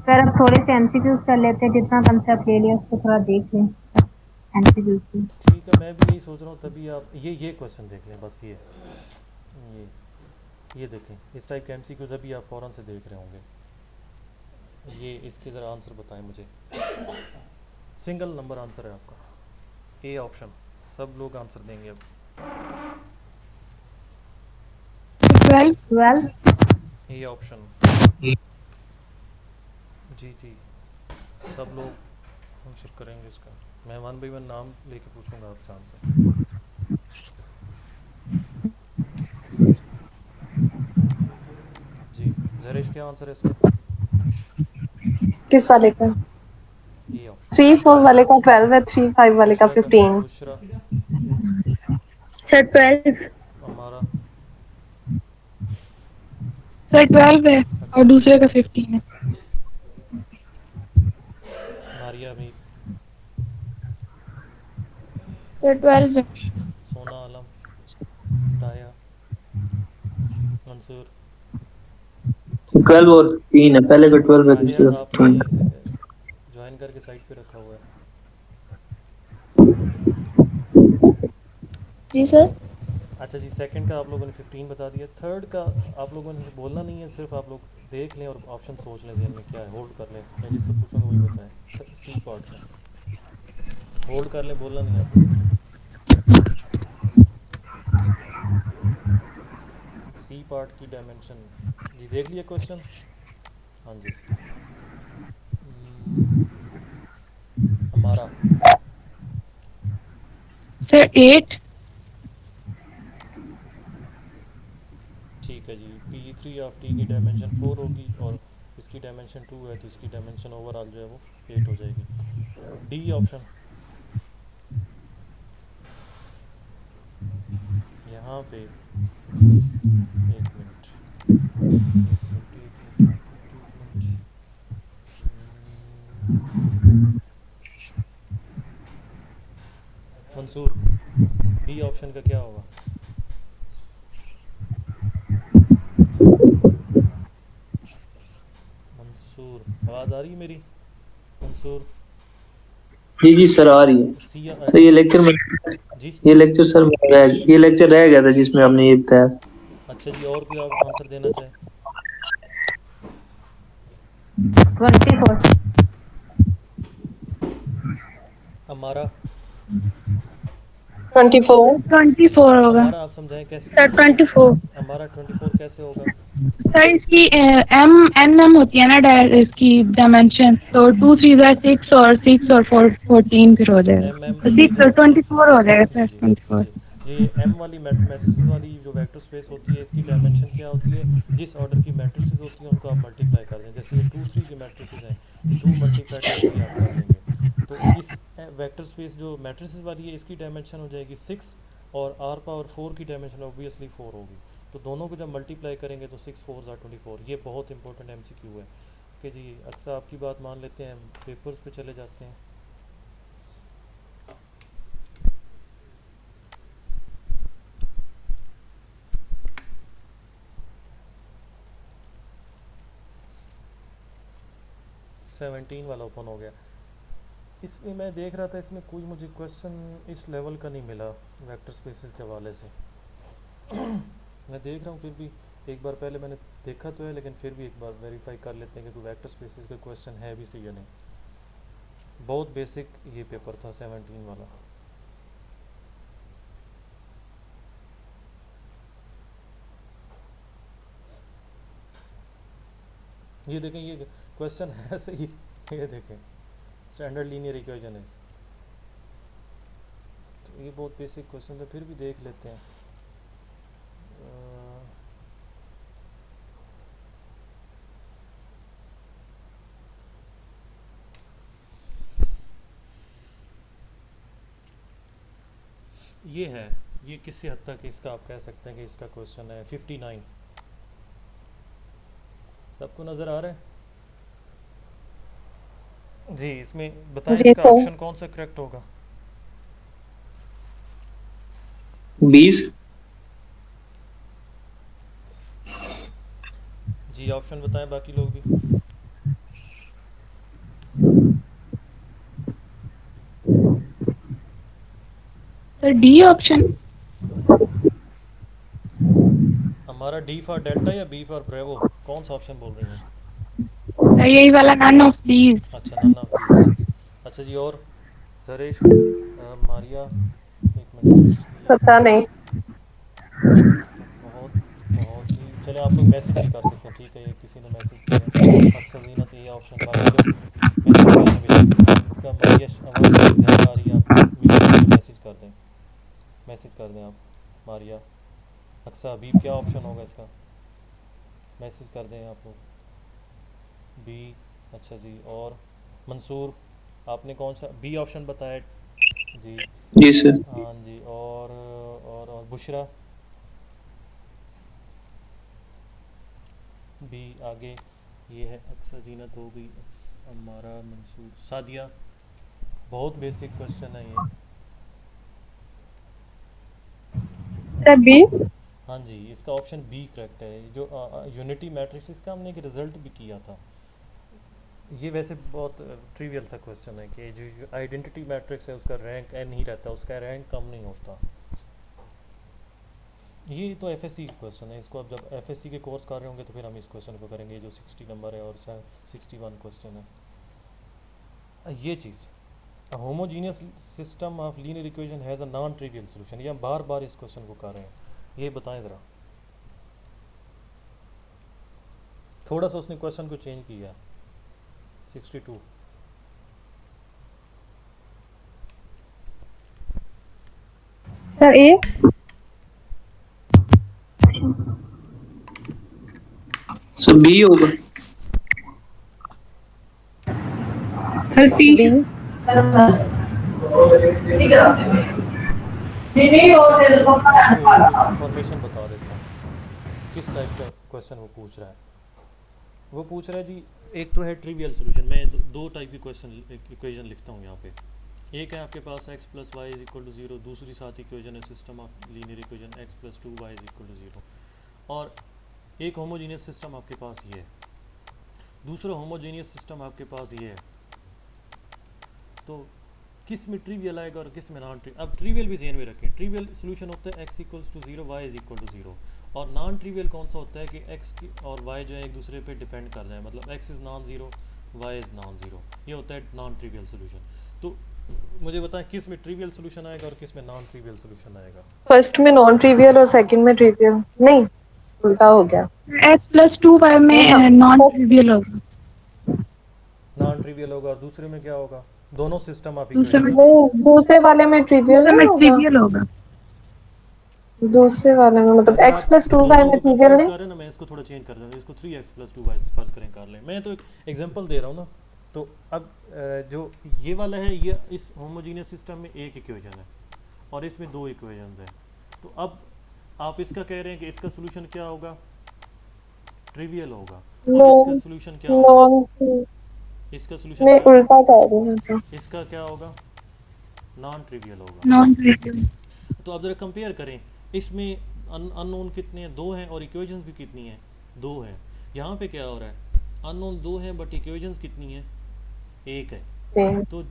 सर अब थोड़े से एमसीक्यूज कर लेते हैं, जितना कंसेप्ट ले लिया उसको थोड़ा देख लें एमसीक्यूज की। ठीक है, मैं भी यही सोच रहा हूँ, तभी आप ये क्वेश्चन देख लें बस। ये देखें, इस टाइप के एमसीक्यूज अभी आप फ़ौरन से देख रहे होंगे। ये इसके ज़रा आंसर बताएं मुझे। सिंगल नंबर आंसर है आपका, ए ऑप्शन। सब लोग आंसर देंगे अब। 12 ए ऑप्शन, जी जी, सब लोग आंसर करेंगे इसका। मैं 1 बाई 1 नाम लेके पूछूंगा आपसे आंसर। जी जहरेश, क्या आंसर है इसका? किस वाले का? A option. 3 4 वाले का 12 है, 3 5 वाले का 15। बुशरा, सर 12। हमारा सर 12 है और दूसरे का 15 है। मारिया, अमीर, सर 12 है। सोना आलम, डाया, मंसूर, 12 और 3 है, पहले का 12 है, ताहिर दूसरे का आपने 15। ज्वाइन करके साइट पे रखा हुआ है। जी सर। अच्छा जी, सेकंड का आप लोगों ने 15 बता दिया। थर्ड का आप लोगों ने बोलना नहीं है, सिर्फ आप लोग देख लें और ऑप्शन सोच लें जहन में क्या है, होल्ड कर लें, मैं जिससे पूछूंगा वही बताएं। सी पार्ट का होल्ड कर लें, बोलना नहीं आपने। सी पार्ट की डायमेंशन जी देख लिया क्वेश्चन। हाँ जी। हमारा सर 8। ठीक है जी, P3 ऑफ टी की डायमेंशन 4 होगी और इसकी डायमेंशन 2 है, तो इसकी डायमेंशन ओवरऑल जो है वो 8 हो जाएगी। डी ऑप्शन यहाँ पे, एक मिनट एक मिनट एक मिनट एक मिनट एक मिनट। मंसूर, डी ऑप्शन का क्या होगा? मंसूर, आवाज़ आ रही है मेरी? मंसूर। जी सर आ रही है। सी सर ये डी लेक्चर में, जी। ये लेक्चर रह गया था जिसमें आपने ये बताया। अच्छा जी, और कोई आंसर देना चाहे? 24। हमारा 24। 24 होगा। हमारा आप समझाएं कैसे सर कैसे 24। हमारा 24 कैसे होगा? सर इसकी एम एन एम होती है ना इसकी डायमेंशन, तो 2 3 6 और 6 और 4 14 फिर हो जाएगा। एम एम तो जी 6 जी और 24 हो जाएगा जी सर, जी 24। जी जी। ये एम वाली मैट्रिसेस वाली जो वेक्टर स्पेस होती है, इसकी डायमेंशन क्या होती है? जिस ऑर्डर की मैट्रिसेस होती हैं उनको आप मल्टीप्लाई कर दें। जैसे ये 2 3 की मैट्रिसेस हैं, तो 2 मल्टीप्लाई टू 3 आप कर देंगे, तो इस वेक्टर स्पेस जो मैट्रिसेस वाली है इसकी डायमेंशन हो जाएगी 6 और आर पावर 4 की डायमेंशन ऑब्वियसली 4 होगी। तो दोनों को जब मल्टीप्लाई करेंगे तो 6 4 24। ये बहुत इंपॉर्टेंट एमसीक्यू है। ओके जी, अक्सर आपकी बात मान लेते हैं, पेपर्स पे चले जाते हैं। सेवनटीन वाला ओपन हो गया। इसमें मैं देख रहा था, इसमें कोई मुझे क्वेश्चन इस लेवल का नहीं मिला वेक्टर स्पेसेस के हवाले से। मैं देख रहा हूँ, फिर भी एक बार पहले मैंने देखा तो है, लेकिन फिर भी एक बार वेरीफाई कर लेते हैं कि कोई वेक्टर स्पेसेस का क्वेश्चन है भी सही या नहीं। बहुत बेसिक ये पेपर था 17 वाला। ये देखें, ये क्वेश्चन है सही। ये देखें, स्टैंडर्ड लीनियर इक्वेशन है, तो ये बहुत बेसिक क्वेश्चन था, फिर भी देख लेते हैं। ये है, ये किसी हद तक इसका आप कह सकते हैं कि इसका क्वेश्चन है 59। सबको नज़र आ रहा है जी? इसमें बताएं जी इसका सर। ऑप्शन कौन सा करेक्ट होगा? 20। जी ऑप्शन बताएं बाकी लोग भी। Sir D option. हमारा डी फॉर डेल्टा या बी फॉर ब्रेवो, कौन सा ऑप्शन बोल रही हैं? सर यही वाला नन ऑफ दीज। अच्छा, नन ऑफ दीज। अच्छा जी, और जरेश, मारिया, एक मिनट पता नहीं। तो बहुत बहुत ही चले, आप लोग मैसेज भी कर सकते हैं, ठीक है, ये किसी ने मैसेज किया अक्सर जीनत, ये ऑप्शन, बाकी लोग मैसेज करें बेशक। मारिया आवाज़ थोड़ी ज़्यादा आ रही है, आप म्यूट करके मैसेज कर दें, मैसेज कर दें आप। मारिया, अक्सर हबीब, क्या ऑप्शन होगा इसका? मैसेज कर दें आप लोग, बी। अच्छा जी, और मंसूर, आपने कौन सा बी ऑप्शन बताया जी? जी सर। हाँ जी, और बुशरा बी। आगे ये है अक्सर जीनत हो गई, हमारा मंसूर, सादिया। बहुत बेसिक क्वेश्चन है ये। Sir B. हाँ जी, इसका ऑप्शन बी करेक्ट है। जो यूनिटी मैट्रिक्स, इसका हमने एक रिजल्ट भी किया था। ये वैसे बहुत ट्रिवियल सा क्वेश्चन है कि जो आइडेंटिटी मैट्रिक्स है उसका रैंक एन ही रहता है, उसका रैंक कम नहीं होता। ये तो एफएससी का क्वेश्चन है, इसको आप जब एफएससी के कोर्स कर रहे होंगे तो फिर हम इस क्वेश्चन को करेंगे, जो 60 नंबर है और 61 क्वेश्चन है। ये चीज़ homogeneous system of linear equation has a non trivial solution, ये हम बार बार इस क्वेश्चन को कर रहे हैं, ये बताएं ज़रा। थोड़ा सा उसने क्वेश्चन को चेंज किया। 62 सर ए। सो बी होगा। सर सी। बी। आपको इंफॉर्मेशन बता देता हूँ किस टाइप का क्वेश्चन वो पूछ रहा है। वो पूछ रहा है जी, एक तो है ट्रिवियल सोल्यूशन, मैं दो टाइप की इक्वेशन लिखता हूँ यहाँ पे। एक है आपके पास x plus y is equal to 0, दूसरी साथ इक्वेशन है system of linear equation x प्लस 2y इज इक्वल टू 0। और एक होमोजीनियस सिस्टम आपके पास ये है, दूसरा होमोजीनियस सिस्टम आपके पास ये है। तो किस में ट्रिवियल आएगा और किस में नॉन ट्रिवियल? अब ट्रिवियल भी ज़हन में रखें, ट्रिवियल सोल्यूशन होता है x equals to 0, y is equal to 0। और नॉन ट्रिवियल कौन सा होता है कि x की और y जो है एक दूसरे पे डिपेंड कर जाए, मतलब x is non zero, y is non zero. ये होता है नॉन ट्रिवियल सोल्यूशन। तो मुझे बताएं किस में ट्रिवियल सोल्यूशन आएगा और किस में नॉन ट्रिवियल सोल्यूशन आएगा? फर्स्ट में नॉन ट्रिवियल और सेकंड में ट्रिवियल। नहीं, उल्टा हो गया। x+2y में नॉन ट्रिवियल होगा। नॉन ट्रिवियल होगा और दूसरे में क्या होगा? दोनों सिस्टम ऑफ दूसरे इक्वेशन में है। नहीं, दूसरे वाले में ट्रिवियल नहीं होगा। ट्रिवियल होगा। दूसरे वाले में मतलब अगर x आप प्लस 2y दोनों में को ट्रिवियल कंफ्यूज नहीं। कर रहे हैं ना, मैं इसको थोड़ा चेंज कर रहा हूँ, इसको 3x प्लस 2y फर्ज करें कर लें। मैं तो एक एग्जांपल दे रहा हूँ ना। तो अब जो ये वाला है, ये इस होमोजीनियस सिस्टम में एक इक्वेशन है और इसमें दो इक्वेशंस हैं। तो अब आप इसका कह रहे हैं कि इसका सोल्यूशन क्या होगा? ट्रिवियल होगा। और इसका सोल्यूशन क्या होगा? नॉन। इसका सोल्यूशन नहीं, क्या होगा? उल्टा कह रही हूँ तो। इसका क्या होगा? नॉन ट्रिवियल होगा। Non trivial. तो अब जरा कंपेयर करें, इसमें अननोन कितने हैं? दो हैं, और इक्वेशंस भी कितनी हैं? दो हैं। यहाँ पे क्या हो रहा है? अननोन दो हैं बट इक्वेशंस कितनी हैं? एक है। तो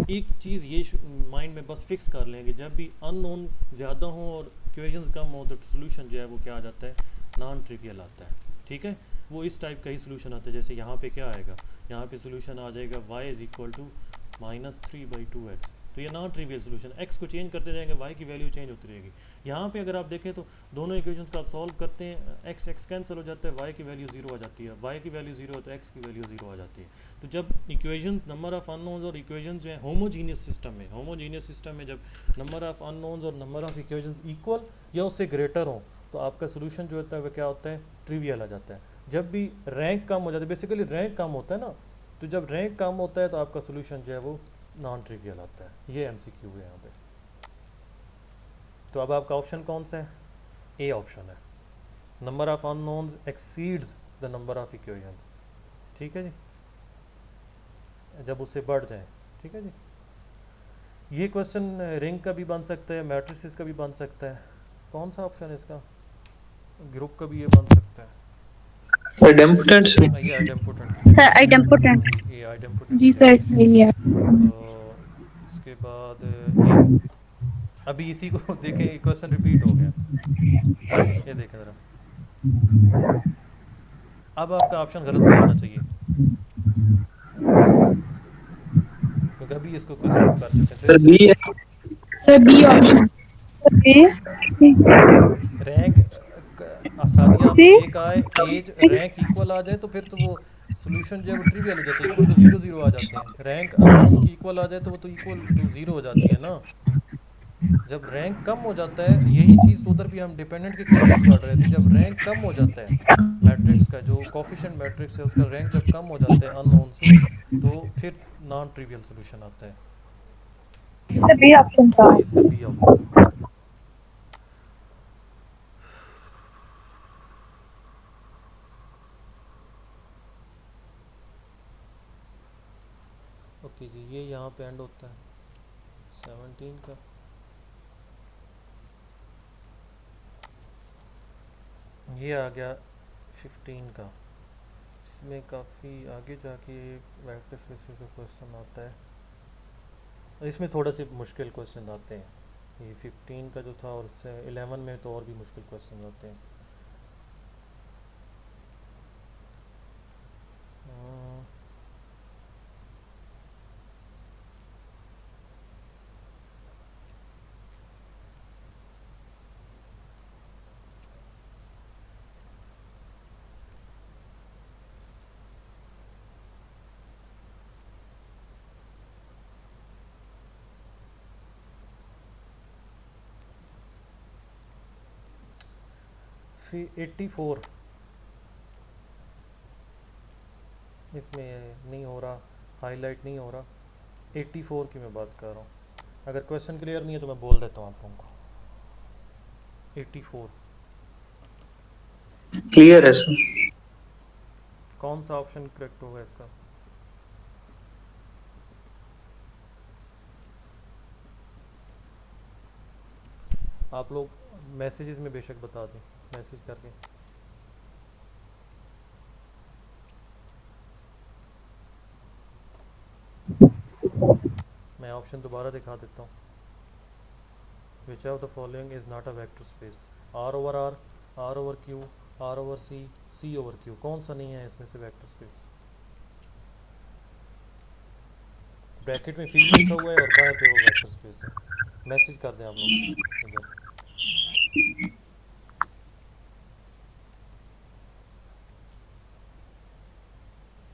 एक चीज़ ये माइंड में बस फिक्स कर लें कि जब भी अननोन ज़्यादा हो और इक्वेशंस कम हो तो सोल्यूशन जो है वो क्या आ जाता है? नॉन ट्रिवियल आता है। ठीक है, वो इस टाइप का ही सोल्यूशन आता है। जैसे यहाँ पे क्या आएगा? यहाँ पे सोल्यूशन आ जाएगा y is equal to -3/2x। तो ये नॉन ट्रिवियल सोल्यूशन, x को चेंज करते जाएंगे y की वैल्यू चेंज होती रहेगी। यहाँ पे अगर आप देखें तो दोनों इक्वेशंस को आप सॉल्व करते हैं, x कैंसिल हो जाता है, y की वैल्यू 0 आ जाती है, y की वैल्यू 0 होता है, x की वैल्यू 0 आ जाती है। तो जब इक्वेशन नंबर ऑफ अननोन्स और इक्वेशंस जो है होमोजीनियस सिस्टम में जब नंबर ऑफ अननोन्स और नंबर ऑफ इक्वेशंस इक्वल या उससे ग्रेटर हो तो आपका सोल्यूशन जो होता है वह क्या होता है? ट्रिवियल आ जाता है। जब भी रैंक कम हो जाता है, बेसिकली रैंक कम होता है ना, तो जब रैंक कम होता है तो आपका सोल्यूशन जो है वो नॉन ट्रिवियल आता है। ये एमसीक्यू है यहाँ पे। तो अब आपका ऑप्शन कौन सा है? ए ऑप्शन है। Number of unknowns exceeds the number of equations. ठीक है जी, जब उससे बढ़ जाए। ठीक है जी, ये क्वेश्चन रिंग का भी बन सकता है, मैट्रिसेस का भी बन सकता है। कौन सा ऑप्शन है इसका? ग्रुप का भी ये बन सकता है। आइडेम्पोटेंट। ये आइडेम्पोटेंट। Sir idempotent. ये आइडेम्पोटेंट जी की सर, तरफ। सही है। तो इसके बाद ये अभी इसी को देखें, क्वेश्चन रिपीट हो गया। ये देखें ज़रा, अब आपका ऑप्शन गलत नहीं आना चाहिए क्योंकि अभी इसको क्वेश्चन को कर चुके हैं। सर बी है। Sir B option. B. Rank Sadia C. एक आए, एज रैंक इक्वल आ जाए तो फिर तो वो सोल्यूशन जो है वो ट्रिवियल हो जाता है, इक्वल टू 0 0 आ जाते हैं। रैंक अननोन्स की इक्वल आ जाए तो वो तो इक्वल टू 0 हो जाती है ना। जब रैंक कम हो जाता है, यही चीज़ तो उधर भी हम डिपेंडेंट के केस में पढ़ रहे थे, जब रैंक कम हो जाता है मैट्रिक्स का, जो कोफिशिएंट मैट्रिक्स है उसका रैंक जब कम हो जाता है अननोन से, तो फिर नॉन ट्रिवियल सोल्यूशन आता है। सर बी ऑप्शन था। ये इसका बी ऑप्शन है। ओके जी, ये यहाँ पे एंड होता है 17 का। ये आ गया 15 का। इसमें काफ़ी आगे जाके वेक्टर स्पेसेस का क्वेश्चन आता है। इसमें थोड़े से मुश्किल क्वेश्चन आते हैं। ये 15 का जो था और इससे 11 में तो और भी मुश्किल क्वेश्चन आते हैं। अम्म, 84 इसमें नहीं हो रहा, हाईलाइट नहीं हो रहा। 84 की मैं बात कर रहा हूँ। अगर क्वेश्चन क्लियर नहीं है तो मैं बोल देता हूँ आप लोगों को। 84 क्लियर है सर। कौन सा ऑप्शन करेक्ट होगा इसका? आप लोग मैसेजेस में बेशक बता दें, मैसेज करके। मैं ऑप्शन दोबारा दिखा देता हूँ। Which of the following is not a vector space? R over R, R over Q, R over C over Q, कौन सा नहीं है इसमें से वेक्टर स्पेस? ब्रैकेट में फील्ड लिखा हुआ है और बाहर पे वो वेक्टर स्पेस है। मैसेज कर दें आप लोग इधर।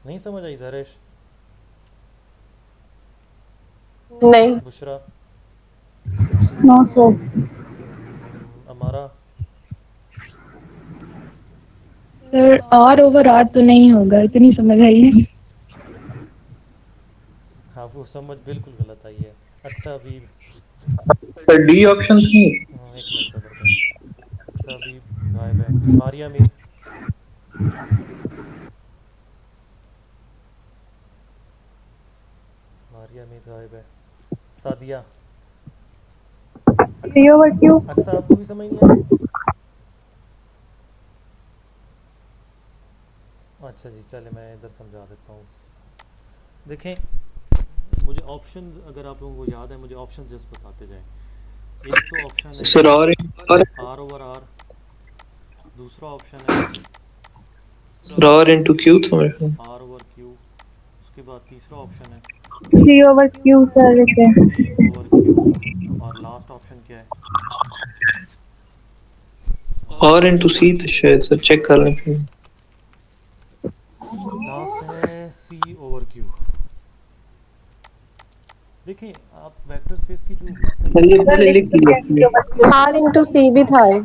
नहीं समझ आई जरेश? नहीं। Bushra? No sir. Amara? Sir R over R तो नहीं होगा, इतनी समझ आई है। हाँ वो समझ बिल्कुल गलत आई है। अच्छा अबीब? सर डी ऑप्शन नहीं। एक मिनट सबर करें। अच्छा अबीब गायब है। मारिया मीर? मारिया मीर गायब है। सादिया? सी ओवर क्यू। अक्सा आपको भी समझ नहीं आई? अच्छा जी चले मैं इधर समझा देता हूँ। देखें मुझे ऑप्शन अगर आप लोगों को याद है मुझे ऑप्शन जस्ट बताते जाएं। एक तो ऑप्शन है सर और आर ओवर आर, दूसरा ऑप्शन है सर और इनटू क्यू तो मेरे ख्याल। आर ओवर क्यू, उसके बाद तीसरा ऑप्शन है सी ओवर क्यू सर इसे। सी ओवर क्यू, और लास्ट ऑप्शन क्या है? और इनटू सी तो शायद सर चेक कर लें फिर। लास्ट है सी ओवर क्यू। देखिए आप वेक्टर स्पेस की जो सर ये पहले लिख लिया। आर इंटू सी भी था ये।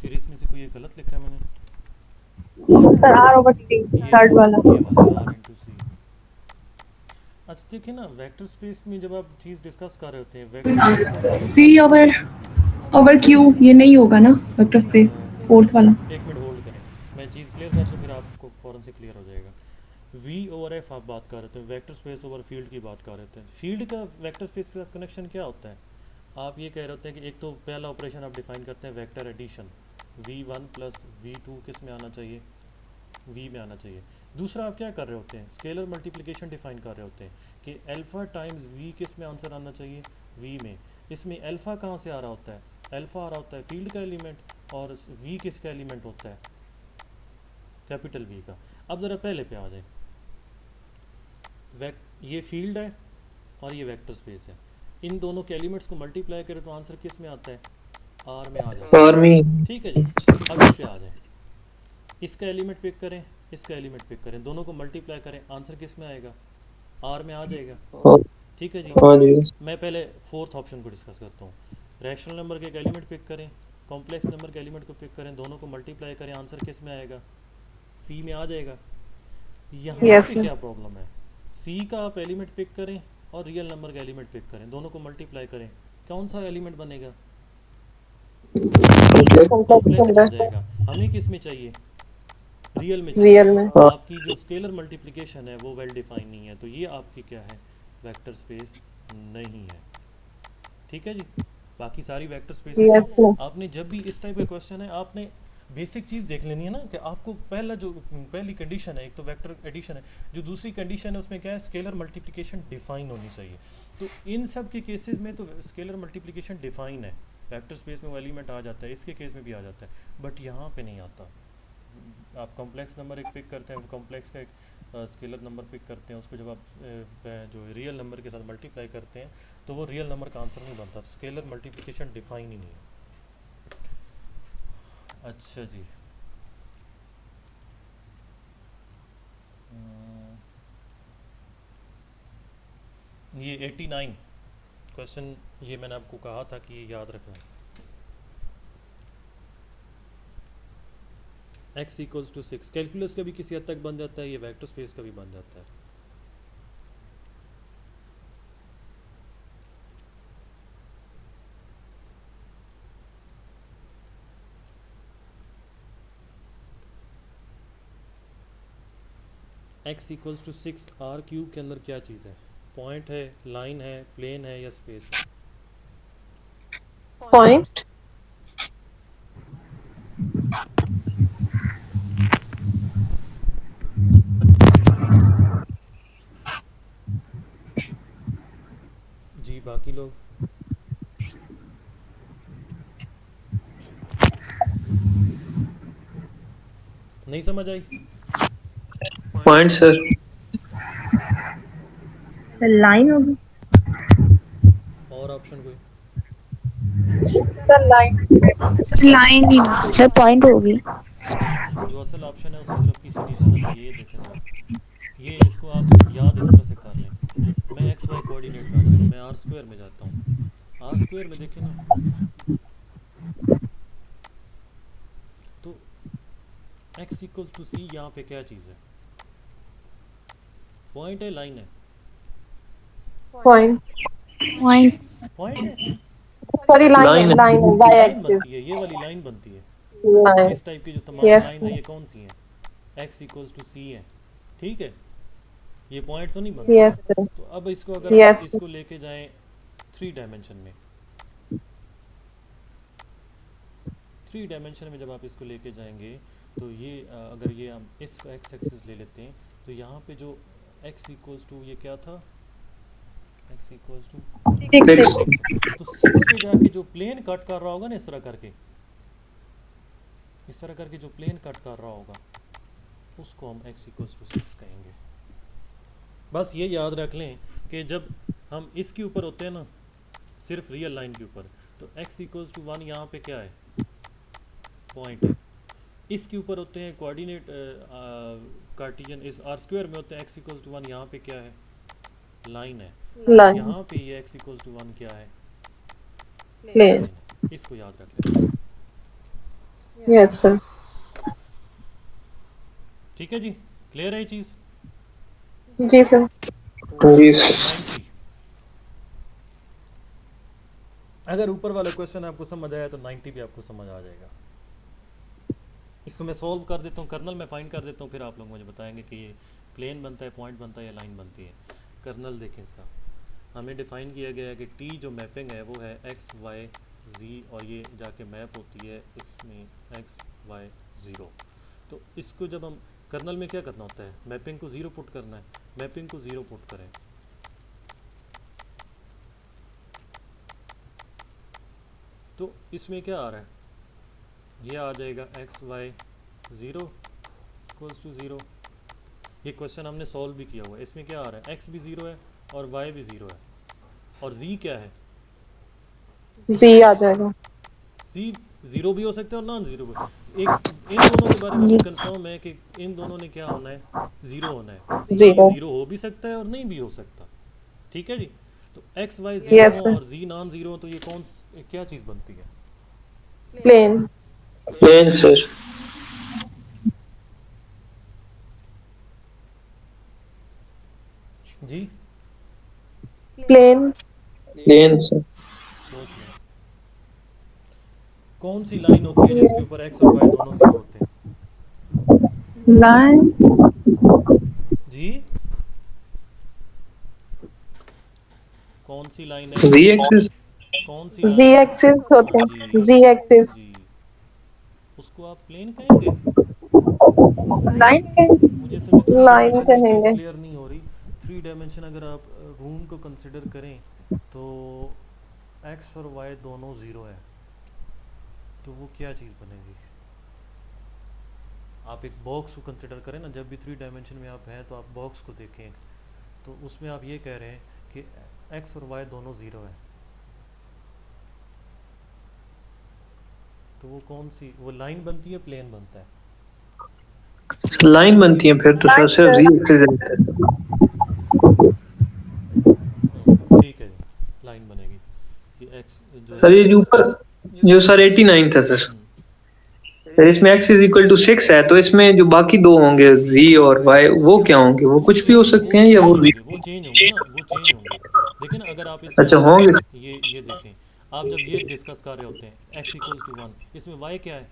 फिर इसमें से कोई ये गलत लिखा है मैंने? सर आर ओवर सी ये थर्ड वाला। ये वाला आर इंटू सी। अच्छा देखिए ना वेक्टर स्पेस में जब आप चीज़ डिस्कस कर रहे होते हैं वेक्टर स्पेस आप लोग सी ओवर ओवर क्यू ये नहीं होगा ना वेक्टर स्पेस, फोर्थ वाला। एक मिनट होल्ड करें, मैं चीज़ क्लियर कर दूँ फिर आपको फ़ौरन से क्लियर हो जाएगा। वी ओवर एफ आप बात कर रहे थे, वेक्टर स्पेस ओवर फील्ड की बात कर रहे थे। फील्ड का वेक्टर स्पेस का कनेक्शन क्या होता है? आप ये कह रहे होते हैं कि एक तो पहला ऑपरेशन आप डिफाइन करते हैं vector addition, v1 plus v2 किस में आना चाहिए? v में आना चाहिए। दूसरा आप क्या कर रहे होते हैं? स्केलर मल्टीप्लिकेशन डिफाइन कर रहे होते हैं कि अल्फ़ा टाइम्स v किस में आंसर आना चाहिए? v में। इसमें अल्फ़ा कहाँ से आ रहा होता है? अल्फ़ा आ रहा होता है फील्ड का एलिमेंट, और v किसका एलिमेंट होता है? कैपिटल V का। अब ज़रा पहले पे आ जाए। ये फील्ड है और ये वेक्टर स्पेस है, इन दोनों के एलिमेंट्स को मल्टीप्लाई करें तो आंसर किस में आता है? आर में आ जाता और मी है। ठीक है जी। अब इस पे आ जाए, इसका एलिमेंट पिक करें, इसका एलिमेंट पिक करें, दोनों को मल्टीप्लाई करें, आंसर किस में आएगा? आर में आ जाएगा। ठीक है जी। हाँ जी। मैं पहले फोर्थ ऑप्शन को डिस्कस करता हूँ। रैशनल नंबर के एक एलिमेंट पिक करें, कॉम्प्लेक्स नंबर के एलिमेंट को पिक करें, दोनों को मल्टीप्लाई करें, आंसर किस में आएगा? सी में आ जाएगा। यहाँ Yes, पे sir. क्या प्रॉब्लम है? सी का आप एलिमेंट पिक करें और रियल नंबर का एलिमेंट पिक करें, दोनों को मल्टीप्लाई करें, कौन सा एलिमेंट बनेगा? कॉम्प्लेक्स कॉम्प्लेक्स बन नंबर जाएगा। हमें किस में चाहिए? रियल में चाहिए। रियल में। आपकी जो स्केलर मल्टीप्लिकेशन है वो वेल डिफाइन नहीं है, तो ये आपकी क्या है? वेक्टर स्पेस नहीं है। ठीक है जी। बाकी सारी वेक्टर स्पेसेस यस हैं। सर। आपने जब भी इस टाइप का क्वेश्चन है आपने बेसिक चीज़ देख लेनी है ना कि आपको पहली कंडीशन है, एक तो वेक्टर एडिशन है, जो दूसरी कंडीशन है उसमें क्या है, स्केलर मल्टीप्लिकेशन डिफाइन होनी चाहिए। तो इन सब के केसेस में तो स्केलर मल्टीप्लिकेशन डिफाइन है, वेक्टर स्पेस में वो एलिमेंट आ जाता है, इसके केस में भी आ जाता है, बट यहाँ पे नहीं आता। आप कॉम्प्लेक्स नंबर एक पिक करते हैं, कॉम्प्लेक्स का एक स्केलर नंबर पिक करते हैं, उसको जब आप जो रियल नंबर के साथ मल्टीप्लाई करते हैं तो वो रियल नंबर का आंसर नहीं बनता, स्केलर मल्टीप्लिकेशन डिफाइन ही नहीं है। अच्छा जी, ये 89 क्वेश्चन, ये मैंने आपको कहा था कि ये याद रखना। x इक्वल्स टू 6 कैलकुलस का भी किसी हद तक बन जाता है, ये वेक्टर स्पेस का भी बन जाता है। x equals to 6 r cube के अंदर क्या चीज़ है, पॉइंट है, लाइन है, प्लेन है या स्पेस है? पॉइंट। जी बाकी लोग? नहीं समझ आई? Point sir. लाइन होगी। और ऑप्शन कोई? Sir line. लाइन ही होगी सर, पॉइंट होगी। जो असल ऑप्शन है उसकी तरफ किसी नहीं जाना चाहिए, ये देखें ज़रा, ये इसको आप याद इस तरह से कर लें। मैं एक्स वाई कोऑर्डिनेट में आ जाता हूँ, मैं आर स्क्वायर में जाता हूँ, आर स्क्वायर में देखें ना, तो एक्स इक्वल टू सी, यहाँ पे क्या चीज़ है, पॉइंट है, लाइन है? पॉइंट। पॉइंट। पॉइंट है, सॉरी लाइन है, लाइन है। लाइन है, वाई लाइन एक्सिस बनती है, ये वाली लाइन बनती है। लाइन। इस टाइप की जो तमाम Yes. लाइन है ये कौन सी हैं, एक्स इक्वल्स टू सी है, ठीक है, ये पॉइंट तो नहीं बनता। Yes sir. तो अब इसको अगर Yes. आप इसको लेके जाएं 3 डायमेंशन में, 3 डायमेंशन में जब आप इसको लेके जाएंगे तो ये अगर ये हम इस एक्स एक्सिस ले लेते हैं तो यहाँ पे जो x इक्वल्स टू, ये क्या था, x इक्वल्स टू 6। तो 6 पे जाके जो प्लेन कट कर रहा होगा ना, इस तरह करके, इस तरह करके जो प्लेन कट कर रहा होगा उसको हम x इक्वल्स टू 6 कहेंगे। बस ये याद रख लें कि जब हम इसके ऊपर होते हैं ना, सिर्फ रियल लाइन के ऊपर, तो x इक्वल्स टू 1 यहाँ पे क्या है, पॉइंट है। इसके ऊपर होते हैं कोऑर्डिनेट कार्टिजियन, इस आर स्क्वायर में होते हैं x इक्वल्स टू 1, यहाँ पे क्या है, लाइन है। लाइन। यहाँ पे ये x इक्वल्स टू 1 क्या है, प्लेन। इसको याद रख लें, यस सर। ठीक है जी, क्लियर है ये चीज़? जी सर। जी सर। 90, अगर ऊपर वाला क्वेश्चन आपको समझ आया तो 90 भी आपको समझ आ जाएगा। इसको मैं सॉल्व कर देता हूँ, कर्नल में फाइंड कर देता हूँ, फिर आप लोग मुझे बताएंगे कि ये प्लेन बनता है, पॉइंट बनता है या लाइन बनती है। कर्नल देखें इसका, हमें डिफाइन किया गया है कि टी जो मैपिंग है वो है एक्स वाई जी, और ये जाके मैप होती है इसमें एक्स वाई 0। तो इसको जब हम कर्नल में क्या करना होता है, मैपिंग को 0 पुट करना है, मैपिंग को 0 पुट करें, तो इसमें क्या आ रहा है, ये आ जाएगा एक्स वाई 0 इक्वल्स टू 0। ये क्वेश्चन हमने सॉल्व भी किया हुआ है, इसमें क्या आ रहा है, एक्स भी 0 है और वाई भी 0 है, और जी क्या है, जी आ जाएगा। जी 0 भी हो सकता है और नॉन 0 भी। एक इन दोनों के बारे में भी कंफर्म है कि इन दोनों ने क्या होना है, 0 होना है। जी 0 हो भी सकता है और नहीं भी हो सकता, ठीक है जी। तो एक्स वाई 0 Yes, हो sir. और जी नॉन 0 हो तो ये क्या चीज़ बनती है, प्लेन। Plane sir. जी प्लेन। Plane sir. सोच लें, कौन सी लाइन होती है जिसके ऊपर एक्स और वाई दोनों 0 होते हैं? लाइन। जी कौन सी लाइन है, जी एक्सिस। कौन सी जी लाइन है? एक्सिस होते हैं। जी जी एक्सिस। जी, उसको इसको आप प्लेन कहेंगे? लाइन मुझे असल में थ्री लाइन डायमेंशन में चीज़ कहेंगे। क्लियर नहीं हो रही। थ्री डायमेंशन अगर आप रूम को कंसिडर करें तो एक्स और वाई दोनों ज़ीरो है, तो वो क्या चीज़ बनेगी? आप एक बॉक्स को कंसिडर करें ना, जब भी थ्री डायमेंशन में आप हैं तो आप बॉक्स को देखें, तो उसमें आप ये कह रहे हैं कि एक्स और वाई दोनों ज़ीरो है, तो वो कौन सी, वो लाइन बनती है प्लेन बनता है? लाइन बनती है फिर तो सर, सिर्फ जी एक्सिस रहता है। ठीक है जी, लाइन बनेगी कि एक्स जो सर है ये जो ऊपर जो सर 89 था सर, सर इसमें x इज इक्वल टू 6 है, तो इसमें जो बाकी दो होंगे z और y वो क्या होंगे? वो कुछ भी हो सकते हैं या वो वो चेंज होंगे ना, वो चेंज होंगे। देखिए ना, अगर आप इसमें अच्छा होंगे। ये देखें, आप जब ये डिस्कस कर रहे होते हैं x इक्वल्स टू 1, इसमें y क्या है?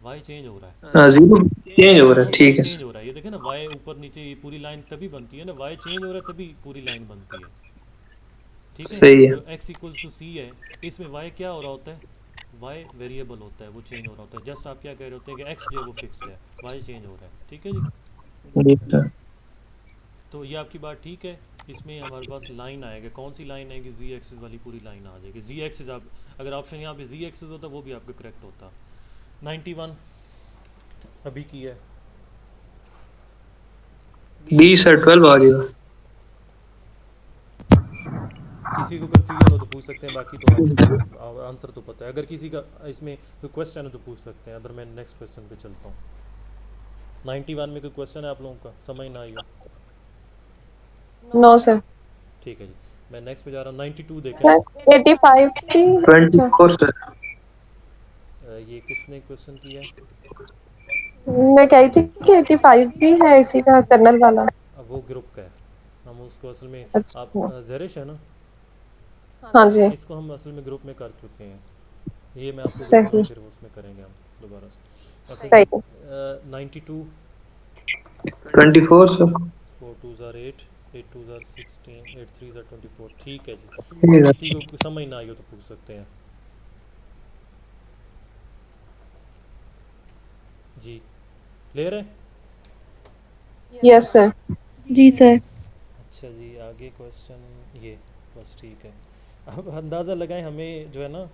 y चेंज हो रहा है। हाँ जीरो चेंज हो रहा है, हाँ, y ठीक है चेंज सर। हो रहा है, ये देखें ना, y ऊपर नीचे ये पूरी लाइन तभी बनती है ना, y चेंज हो रहा है तभी पूरी लाइन बनती है। ठीक है, सही है। जो x इक्वल्स टू c है, इसमें y क्या हो रहा होता है? y वेरिएबल होता है, वो चेंज हो रहा होता है। जस्ट आप क्या कह रहे होते हैं कि x जो है वो फिक्स्ड है, y चेंज हो रहा है। ठीक है जी, जी सर। तो ये आपकी बात ठीक है। इसमें हमारे पास लाइन आएगा, कौन सी लाइन आएगी? जी एक्सिस वाली पूरी लाइन आ जाएगी। जी एक्सिस, आप अगर ऑप्शन यहाँ पे जी एक्सिस होता वो भी आपका करेक्ट होता। 91 अभी की है। बी सर 12 आ गया। किसी को कन्फ्यूजन हो तो पूछ सकते हैं, बाकी तो आप आंसर तो पता है। अगर किसी का इसमें कोई क्वेश्चन है तो पूछ सकते हैं, अगर मैं नेक्स्ट क्वेश्चन पे चलता हूँ। 91 में कोई क्वेश्चन है आप लोगों का, समझ ना आई हो? No sir. ठीक है जी, मैं नेक्स्ट पे जा रहा हूँ। 92 देखें। 85 भी। अच्छा 24 सर। ये किसने क्वेश्चन किया है? मैं कही थी कि 85 भी है इसी का, कर्नल वाला। अब वो ग्रुप का है, हम उसको असल में, आप अच्छा जरिश है ना, हाँ जी इसको हम असल में ग्रुप में कर चुके हैं। ये मैं आपको सही बताऊंगा, फिर उसमें करेंगे हम दोबारा से। सही। अच्छा, 92 24 सर। 4 2 are 8, 8 2 are 16, 8 3 are 24। ठीक है जी, ठीक है। किसी को समझ ना आई हो तो पूछ सकते हैं जी। क्लियर है? Yes sir. जी सर। अच्छा जी, आगे क्वेश्चन ये, बस ठीक है। अब अंदाज़ा लगाएं, हमें जो है ना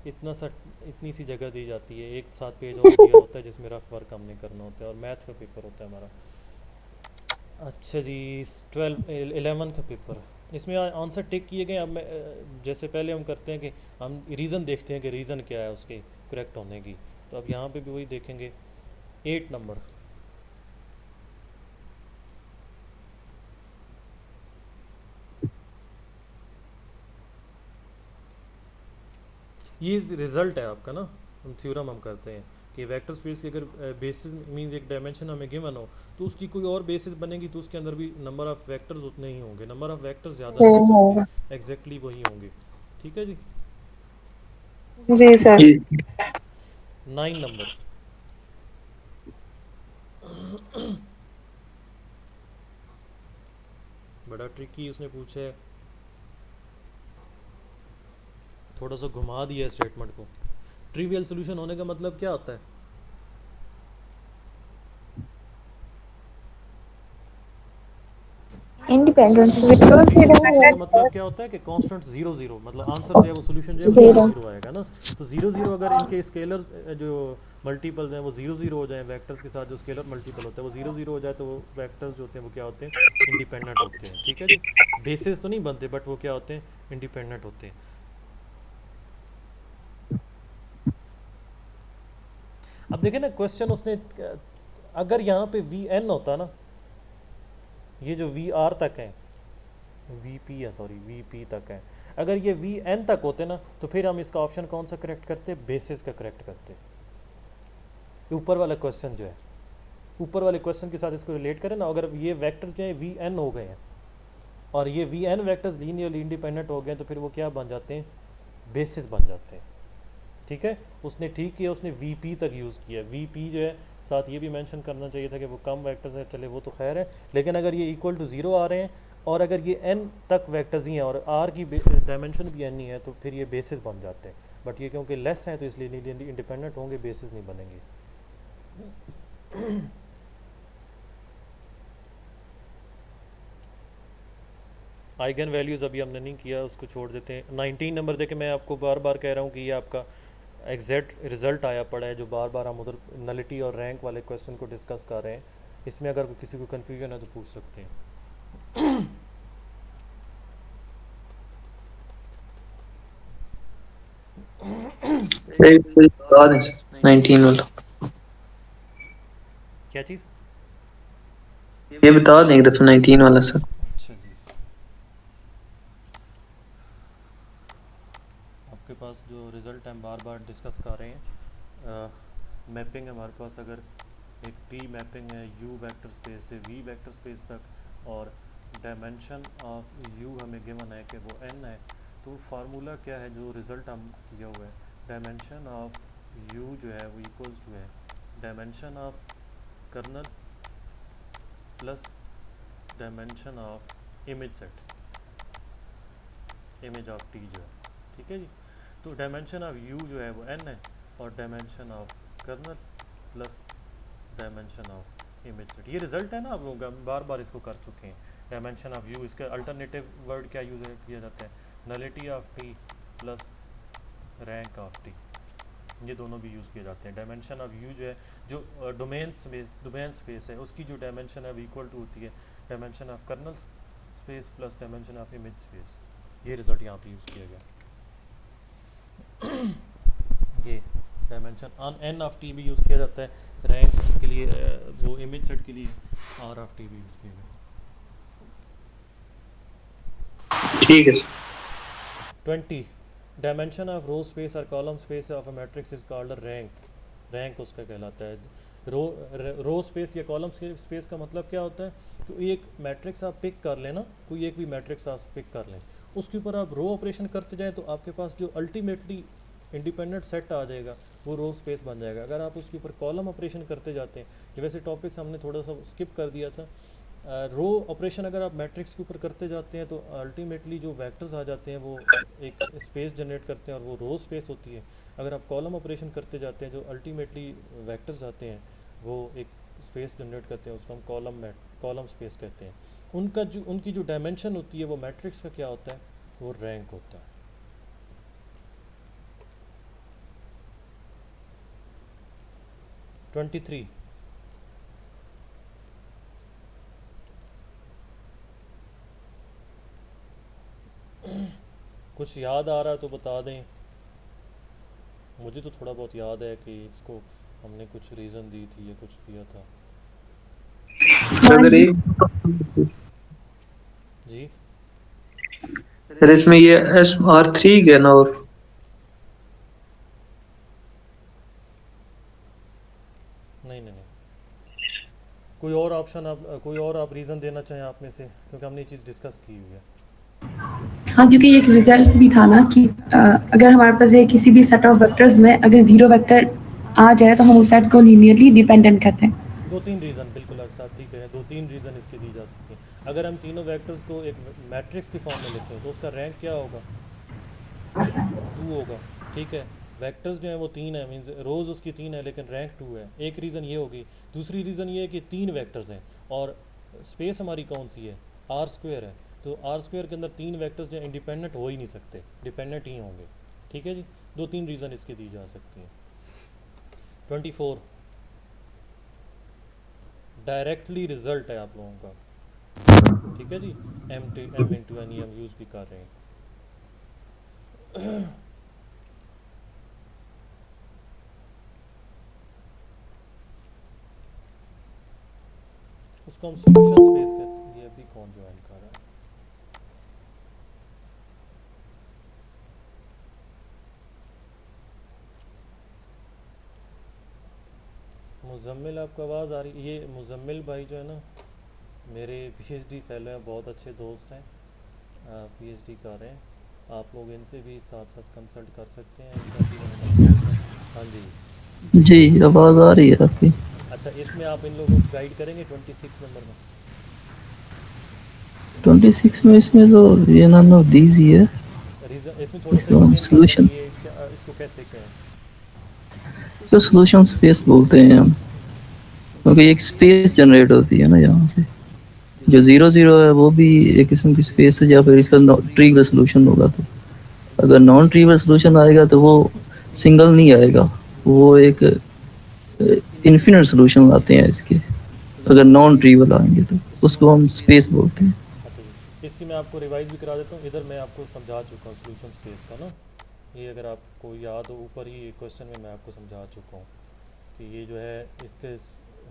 इतना सा, इतनी सी जगह दी जाती है, एक 7 पेज और दिया होता है जिसमें रफ वर्क हमने करना होता है, और मैथ का पेपर होता है हमारा। अच्छा जी, 11 का पेपर, इसमें आंसर टिक किए गए। अब मैं जैसे पहले हम करते हैं कि हम रीज़न देखते हैं कि रीज़न क्या है उसके करेक्ट होने की, तो अब यहाँ पे भी वही देखेंगे। 8 नंबर, ये रिज़ल्ट है आपका ना, हम थ्योरम हम करते हैं कि वेक्टर स्पेस की अगर बेसिस मींस एक डायमेंशन हमें गिवन हो, तो उसकी कोई और बेसिस बनेगी तो उसके अंदर भी नंबर ऑफ़ वेक्टर्स उतने ही होंगे, नंबर ऑफ़ वेक्टर्स ज़्यादा नहीं हो होगा। सकते, एग्जैक्टली वही होंगे। ठीक है जी। जी सर। 9 नंबर, बड़ा ट्रिकी उसने पूछा है, थोड़ा सा घुमा दिया है स्टेटमेंट को। ट्रिवियल सोल्यूशन होने का मतलब क्या होता है? इंडिपेंडेंट का मतलब क्या होता है कि कांस्टेंट 0 0, मतलब आंसर जो है वो सोल्यूशन जो है वो 0 0 आएगा ना। तो 0 0 अगर इनके स्केलर जो मल्टीपल्स हैं वो 0 0 हो जाए, वेक्टर्स के साथ जो स्केलर मल्टीपल होता है वो 0 0 हो जाए, तो वो वेक्टर्स जो होते हैं वो क्या होते हैं? इंडिपेंडेंट होते हैं। ठीक है जी, बेसिस तो नहीं बनते बट वो क्या होते हैं? इंडिपेंडेंट होते हैं। अब देखें ना क्वेश्चन उसने, अगर यहाँ पे वी एन होता ना, ये जो वी आर तक है, वी पी है सॉरी वी पी तक है, अगर ये वी एन तक होते ना तो फिर हम इसका ऑप्शन कौन सा करेक्ट करते? बेसिस का करेक्ट करते। ऊपर वाला क्वेश्चन जो है, ऊपर वाले क्वेश्चन के साथ इसको रिलेट करें ना, अगर ये वेक्टर जो है वी एन हो गए हैं और ये v n vectors linearly independent हो गए, तो फिर वो क्या बन जाते हैं? बेसिस बन जाते हैं। ठीक है, उसने ठीक किया, उसने वी पी तक यूज़ किया। वी पी जो है, साथ ये भी मेंशन करना चाहिए था कि वो कम वेक्टर्स है, चले वो तो खैर है, लेकिन अगर ये इक्वल टू 0 आ रहे हैं और अगर ये n तक वेक्टर्स ही हैं और r की डायमेंशन भी n ही है, तो फिर ये बेसिस बन जाते हैं। बट ये क्योंकि लेस हैं तो इसलिए इंडिपेंडेंट होंगे, बेसिस नहीं बनेंगे। आइगन वैल्यूज़ अभी हमने नहीं किया, उसको छोड़ देते हैं। 19 नंबर देखे, मैं आपको बार बार कह रहा हूँ कि ये आपका एग्जैक्ट रिजल्ट आया पड़ा है, जो बार बार हम उधर नलिटी और रैंक वाले क्वेश्चन को डिस्कस कर रहे हैं। इसमें अगर किसी को कन्फ्यूजन है तो पूछ सकते हैं। बाद 19 वाला क्या चीज़? ये बता दें एक दफा 19 वाला सर। अच्छा जी, आपके पास जो रिज़ल्ट हम बार बार डिस्कस कर रहे हैं, मैपिंग हमारे पास अगर एक टी मैपिंग है यू वेक्टर स्पेस से वी वेक्टर स्पेस तक, और डायमेंशन ऑफ यू हमें गिवन है कि वो n है, तो फार्मूला क्या है जो रिज़ल्ट हम किया हुआ है, डायमेंशन ऑफ यू जो है वो इक्वल्स टू है dimension of kernel plus dimension of image set, image of T जो है, ठीक है जी। तो डायमेंशन ऑफ यू जो है वो n है, और dimension of kernel plus dimension of image set, ये रिजल्ट है ना आप लोगों का, बार बार इसको कर चुके हैं। डायमेंशन ऑफ यू, इसका अल्टरनेटिव वर्ड क्या यूज़ किया जाता है, nullity of T plus rank of T, ये दोनों भी यूज़ किए जाते हैं। डायमेंशन ऑफ यू जो है, जो डोमेन स्पेस है, उसकी जो डायमेंशन है वो इक्वल टू होती है dimension of kernel space plus dimension of image space, ये रिजल्ट यहाँ पे यूज़ किया गया। ये dimension on an of T भी यूज़ किया जाता है रैंक के लिए, वो इमेज सेट के लिए आर ऑफ टी भी यूज़ किया गया। ठीक है। 20 डायमेंशन ऑफ रो स्पेस और column space of a matrix is called rank, rank उसका कहलाता है। रो स्पेस या कॉलम स्पेस का मतलब क्या होता है, तो एक मैट्रिक्स आप पिक कर लेना, कोई एक भी मैट्रिक्स आप पिक कर लें, उसके ऊपर आप रो ऑपरेशन करते जाएं तो आपके पास जो अल्टीमेटली इंडिपेंडेंट सेट आ जाएगा वो रो स्पेस बन जाएगा। अगर आप उसके ऊपर कॉलम ऑपरेशन करते जाते हैं, ये वैसे टॉपिक्स हमने थोड़ा सा स्किप कर दिया था, रो ऑपरेशन अगर आप मैट्रिक्स के ऊपर करते जाते हैं तो अल्टीमेटली जो वेक्टर्स आ जाते हैं वो एक स्पेस जनरेट करते हैं और वो रो स्पेस होती है। अगर आप कॉलम ऑपरेशन करते जाते हैं, जो अल्टीमेटली वेक्टर्स आते हैं वो एक स्पेस जनरेट करते हैं, उसको हम कॉलम स्पेस कहते हैं। उनकी जो डायमेंशन होती है वो मैट्रिक्स का क्या होता है, वो रैंक होता है। (23) कुछ याद आ रहा है तो बता दें, मुझे तो थोड़ा बहुत याद है कि इसको हमने कुछ रीज़न दी थी या कुछ दिया था अगर एक जी। सर इसमें ये SR3 क्या ना, और नहीं, कोई और ऑप्शन आप रीज़न देना चाहें आप में से, क्योंकि हमने ये चीज़ डिस्कस की हुई है। हाँ, क्योंकि एक रिजल्ट भी था ना कि अगर हमारे पास है किसी भी सेट ऑफ वेक्टर्स में अगर जीरो वेक्टर आ जाए तो हम उस सेट को लीनियरली डिपेंडेंट कहते हैं। 2-3 रीज़न, बिल्कुल अक्सर साहब ठीक है, 2-3 रीज़न इसके दी जा सकते हैं। अगर हम तीनों वेक्टर्स को एक मैट्रिक्स की फॉर्म में लिखें तो उसका रैंक क्या होगा, 2 होगा, ठीक है। वेक्टर्स जो हैं वो 3 है, मीन्स रोज़ उसकी 3 है लेकिन रैंक 2 है, एक रीज़न ये होगी। दूसरी रीज़न ये है कि 3 वेक्टर्स हैं और स्पेस हमारी कौन सी है, R² है, तो R² के अंदर 3 वेक्टर्स जो इंडिपेंडेंट हो ही नहीं सकते, डिपेंडेंट ही होंगे, ठीक है जी। 2-3 रीज़न इसके दी जा सकती हैं। 24 डायरेक्टली रिजल्ट है आप लोगों का, ठीक है जी। M इंटू एन हम यूज़ भी कर रहे हैं। उसको हम सॉल्यूशन स्पेस कहते हैं। ये अभी कौन ज्वाइन कर रहा है, मुजम्मिल आपको आवाज़ आ रही? ये मुजम्मिल भाई जो है ना मेरे PhD फेलो हैं, बहुत अच्छे दोस्त हैं, PhD कर रहे हैं। आप लोग इनसे भी साथ साथ कंसल्ट कर सकते हैं, इनका भी मैंने हाँ जी आवाज़ आ रही है आपकी। अच्छा, इसमें आप इन लोगों को गाइड करेंगे 26 नंबर में? 26 में इसमें तो ये नन ऑफ दीज ही है। रीज़न इसमें थोड़ा सा इसको हम explain कर दें solution कि ये क्या, इसको कहते हैं? तो सॉल्यूशन स्पेस बोलते हैं हम, क्योंकि एक स्पेस जनरेट होती है ना यहाँ से। जो 0 0 है वो भी एक किस्म की स्पेस है, या फिर इसका ट्रिवियल सॉल्यूशन होगा। तो अगर नॉन ट्रिवियल सॉल्यूशन आएगा तो वो सिंगल नहीं आएगा, वो एक इन्फिनिट सॉल्यूशन आते हैं इसके। अगर नॉन ट्रिवियल आएंगे तो उसको हम स्पेस बोलते हैं। अच्छा जी, इसकी मैं आपको रिवाइज भी करा देता हूँ। इधर मैं आपको समझा चुका हूँ सॉल्यूशन स्पेस का ना, ये अगर आपको याद हो ऊपर ही क्वेश्चन में मैं आपको समझा चुका हूँ कि ये जो है इसके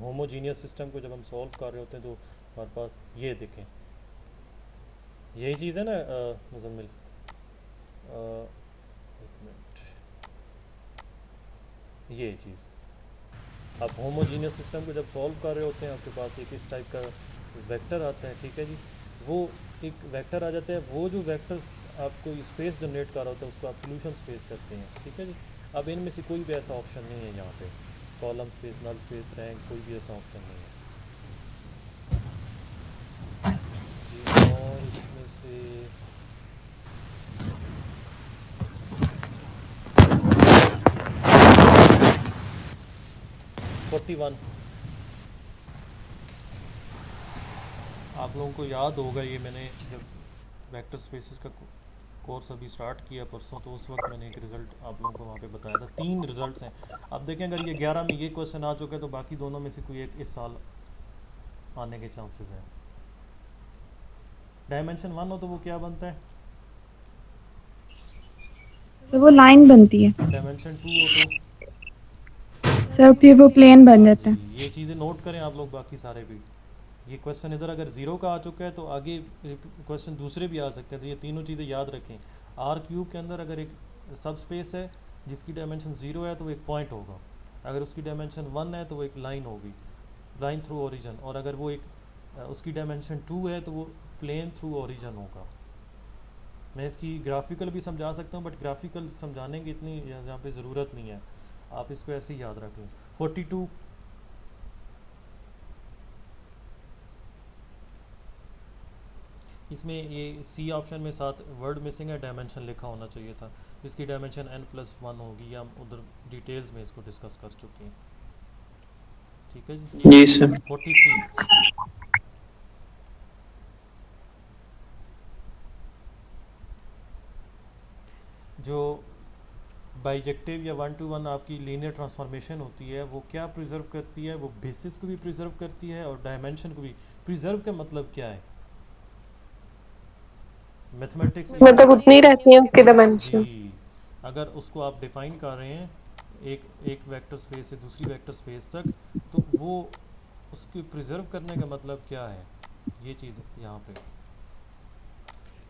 होमोजीनियस सिस्टम को जब हम सॉल्व कर रहे होते हैं तो हमारे पास ये देखें, यही चीज़ है ना मुजम्मिल, एक मिनट, ये चीज़ आप होमोजीनियस सिस्टम को जब सॉल्व कर रहे होते हैं आपके पास एक इस टाइप का वेक्टर आता है, ठीक है जी। वो एक वेक्टर आ जाता है, वो जो वेक्टर आपको स्पेस जनरेट कर रहा होता है उसको आप सॉल्यूशन स्पेस करते हैं, ठीक है जी। अब इनमें से कोई भी ऐसा ऑप्शन नहीं है यहाँ पे, column space, null space, rank, कोई भी ऐसा ऑप्शन नहीं है जी। और इसमें से 41 आप लोगों को याद होगा, ये मैंने जब वेक्टर स्पेसेस का कोर्स अभी स्टार्ट किया परसों, तो उस वक्त मैंने एक रिज़ल्ट आप लोगों को वहाँ पे बताया था। 3 रिज़ल्ट्स हैं। अब देखें अगर ये 11 में ये क्वेश्चन आ चुका है तो बाकी दोनों में से कोई एक इस साल आने के चांसेस हैं। डायमेंशन 1 हो तो वो क्या बनता है? सर वो लाइन बनती है डायमेंशन 2 हो तो सर, फिर वो प्लेन बन हाँ जाता जी, है। ये चीज़ें नोट करें आप लोग बाकी सारे भी। ये क्वेश्चन इधर अगर 0 का आ चुका है तो आगे क्वेश्चन दूसरे भी आ सकते हैं, तो ये तीनों चीज़ें याद रखें। आर क्यूब के अंदर अगर एक सब स्पेस है जिसकी डायमेंशन 0 है तो वो एक पॉइंट होगा, अगर उसकी डायमेंशन 1 है तो वो एक लाइन होगी, लाइन थ्रू ओरिजिन, और अगर वो एक उसकी डायमेंशन 2 है तो वो प्लेन थ्रू ओरिजिन होगा। मैं इसकी ग्राफिकल भी समझा सकता हूँ, बट ग्राफिकल समझाने की इतनी यहाँ पे ज़रूरत नहीं है, आप इसको ऐसे ही याद रख लें। 42 इसमें ये सी ऑप्शन में साथ वर्ड मिसिंग है, डायमेंशन लिखा होना चाहिए था। इसकी डायमेंशन n+1 होगी, या हम उधर डिटेल्स में इसको डिस्कस कर चुके हैं, ठीक है जी। जी सर। 43 जो बाइजेक्टिव या 1 to 1 आपकी लीनियर ट्रांसफॉर्मेशन होती है वो क्या प्रिजर्व करती है? वो बेसिस को भी प्रिजर्व करती है और डायमेंशन को भी। प्रिजर्व का मतलब क्या है मैथमेटिक्स मतलब उतनी रहती है उसकी डायमेंशन। जी, अगर उसको आप डिफाइन कर रहे हैं एक वेक्टर स्पेस से दूसरी वेक्टर स्पेस तक, तो वो उसकी प्रिजर्व करने का मतलब क्या है, ये चीज़ यहाँ पे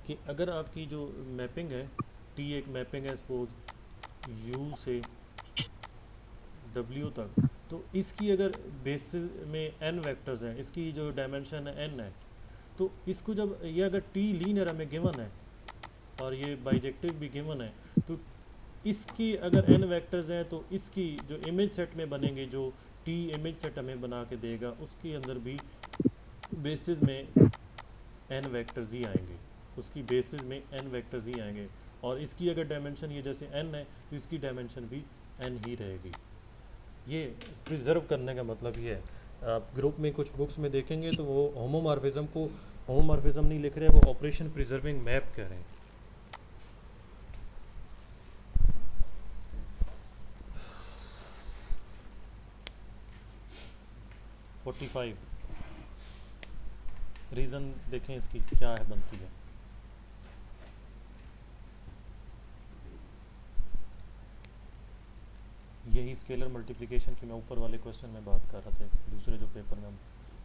कि अगर आपकी जो मैपिंग है टी एक मैपिंग है सपोज यू से डब्ल्यू तक, तो इसकी अगर बेसिस में एन वेक्टर्स हैं, इसकी जो डायमेंशन है एन है, तो इसको जब ये अगर टी लीनियर हमें गिवन है और ये बाइजेक्टिव भी गिवन है, तो इसकी अगर n वेक्टर्स हैं तो इसकी जो इमेज सेट में बनेंगे, जो टी इमेज सेट हमें बना के देगा उसके अंदर भी बेसिस में n वेक्टर्स ही आएंगे, उसकी बेसिस में n वेक्टर्स ही आएंगे। और इसकी अगर डायमेंशन ये जैसे n है तो इसकी डायमेंशन भी n ही रहेगी। ये प्रिजर्व करने का मतलब ये है। आप ग्रुप में कुछ बुक्स में देखेंगे तो वो होमोमॉर्फिज्म को होमोमॉर्फिज्म नहीं लिख रहे हैं, वो ऑपरेशन प्रिजर्विंग मैप कह रहे हैं। रीज़न देखें इसकी क्या है बनती है। यही स्केलर मल्टीप्लिकेशन की मैं ऊपर वाले क्वेश्चन में बात कर रहा था, दूसरे जो पेपर में हम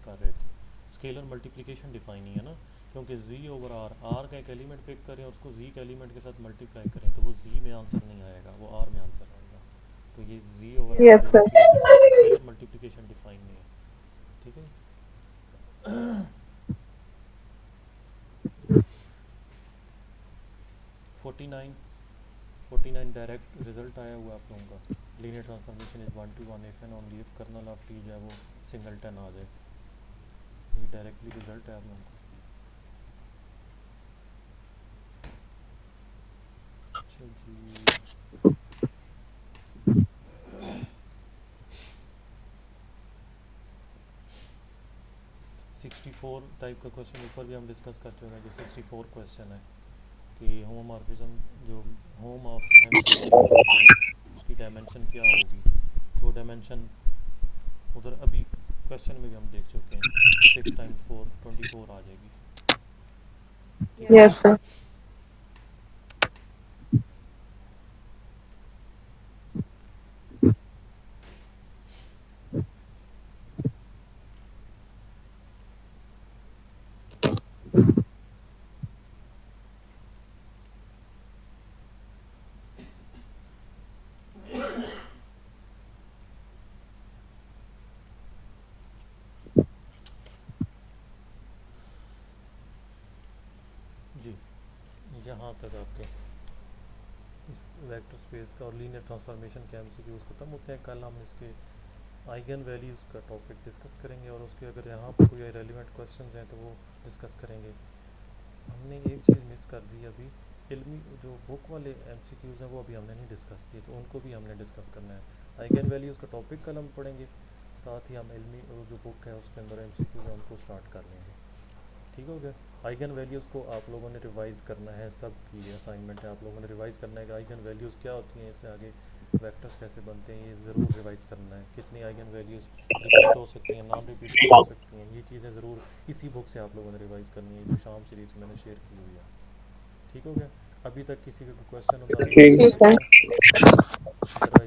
कर रहे थे। स्केलर मल्टीप्लिकेशन डिफाइन नहीं है ना, क्योंकि r का एक एलिमेंट पिक करें और उसको z के एलिमेंट के साथ मल्टीप्लाई करें तो वो z में आंसर नहीं आएगा, वो r में आंसर आएगा। तो ये z/r yes sir. Scalar multiplication define नहीं है, ठीक है। 49 डायरेक्ट रिजल्ट आया हुआ आप लोगों का। Linear transformation is 1 to 1 if and only if kernel of T जो है वो सिंगलटन आ जाए, ये डायरेक्टली रिजल्ट है आप लोगों का। अच्छा जी, 64 टाइप का क्वेश्चन ऊपर भी हम डिस्कस कर चुके हैं, जो 64 क्वेश्चन है कि होमोमॉर्फिज्म जो होम ऑफ उसकी डायमेंशन क्या होगी, तो डायमेंशन उधर अभी क्वेश्चन में भी हम देख चुके हैं, 6 टाइम्स 4 24 आ जाएगी। Yes, sir. जी, यहाँ तक आपके इस वेक्टर स्पेस का और लीनियर ट्रांसफॉर्मेशन के एमसीक्यूज खत्म होते हैं। कल हम इसके आइगन वैल्यूज़ का टॉपिक डिस्कस करेंगे और उसके अगर यहाँ पर कोई रेलिवेंट क्वेश्चंस हैं तो वो डिस्कस करेंगे। हमने एक चीज़ मिस कर दी अभी, इल्मी जो बुक वाले एमसीक्यूज हैं वो अभी हमने नहीं डिस्कस किए, तो उनको भी हमने डिस्कस करना है। आइगन वैल्यूज़ का टॉपिक कल हम पढ़ेंगे, साथ ही हम इल्मी जो बुक है उसके अंदर एमसीक्यूज हैं उनको स्टार्ट कर लेंगे। ठीक हो गया। आइगन वैल्यूज़ को आप लोगों ने रिवाइज़ करना है, सब की असाइनमेंट है, आप लोगों ने रिवाइज़ करना है कि आइगन वैल्यूज़ क्या होती हैं, इससे आगे वेक्टर्स कैसे बनते हैं, ये ज़रूर रिवाइज़ करना है। कितनी आइगन वैल्यूज़ रिपीट हो सकती हैं, नॉन रिपीट हो सकती हैं, ये चीज़ें ज़रूर इसी बुक से आप लोगों ने रिवाइज़ करनी है जो शाम सीरीज़ मैंने शेयर की हुई है। ठीक हो गया। अभी तक किसी का क्वेश्चन होता है ठीक है। अगर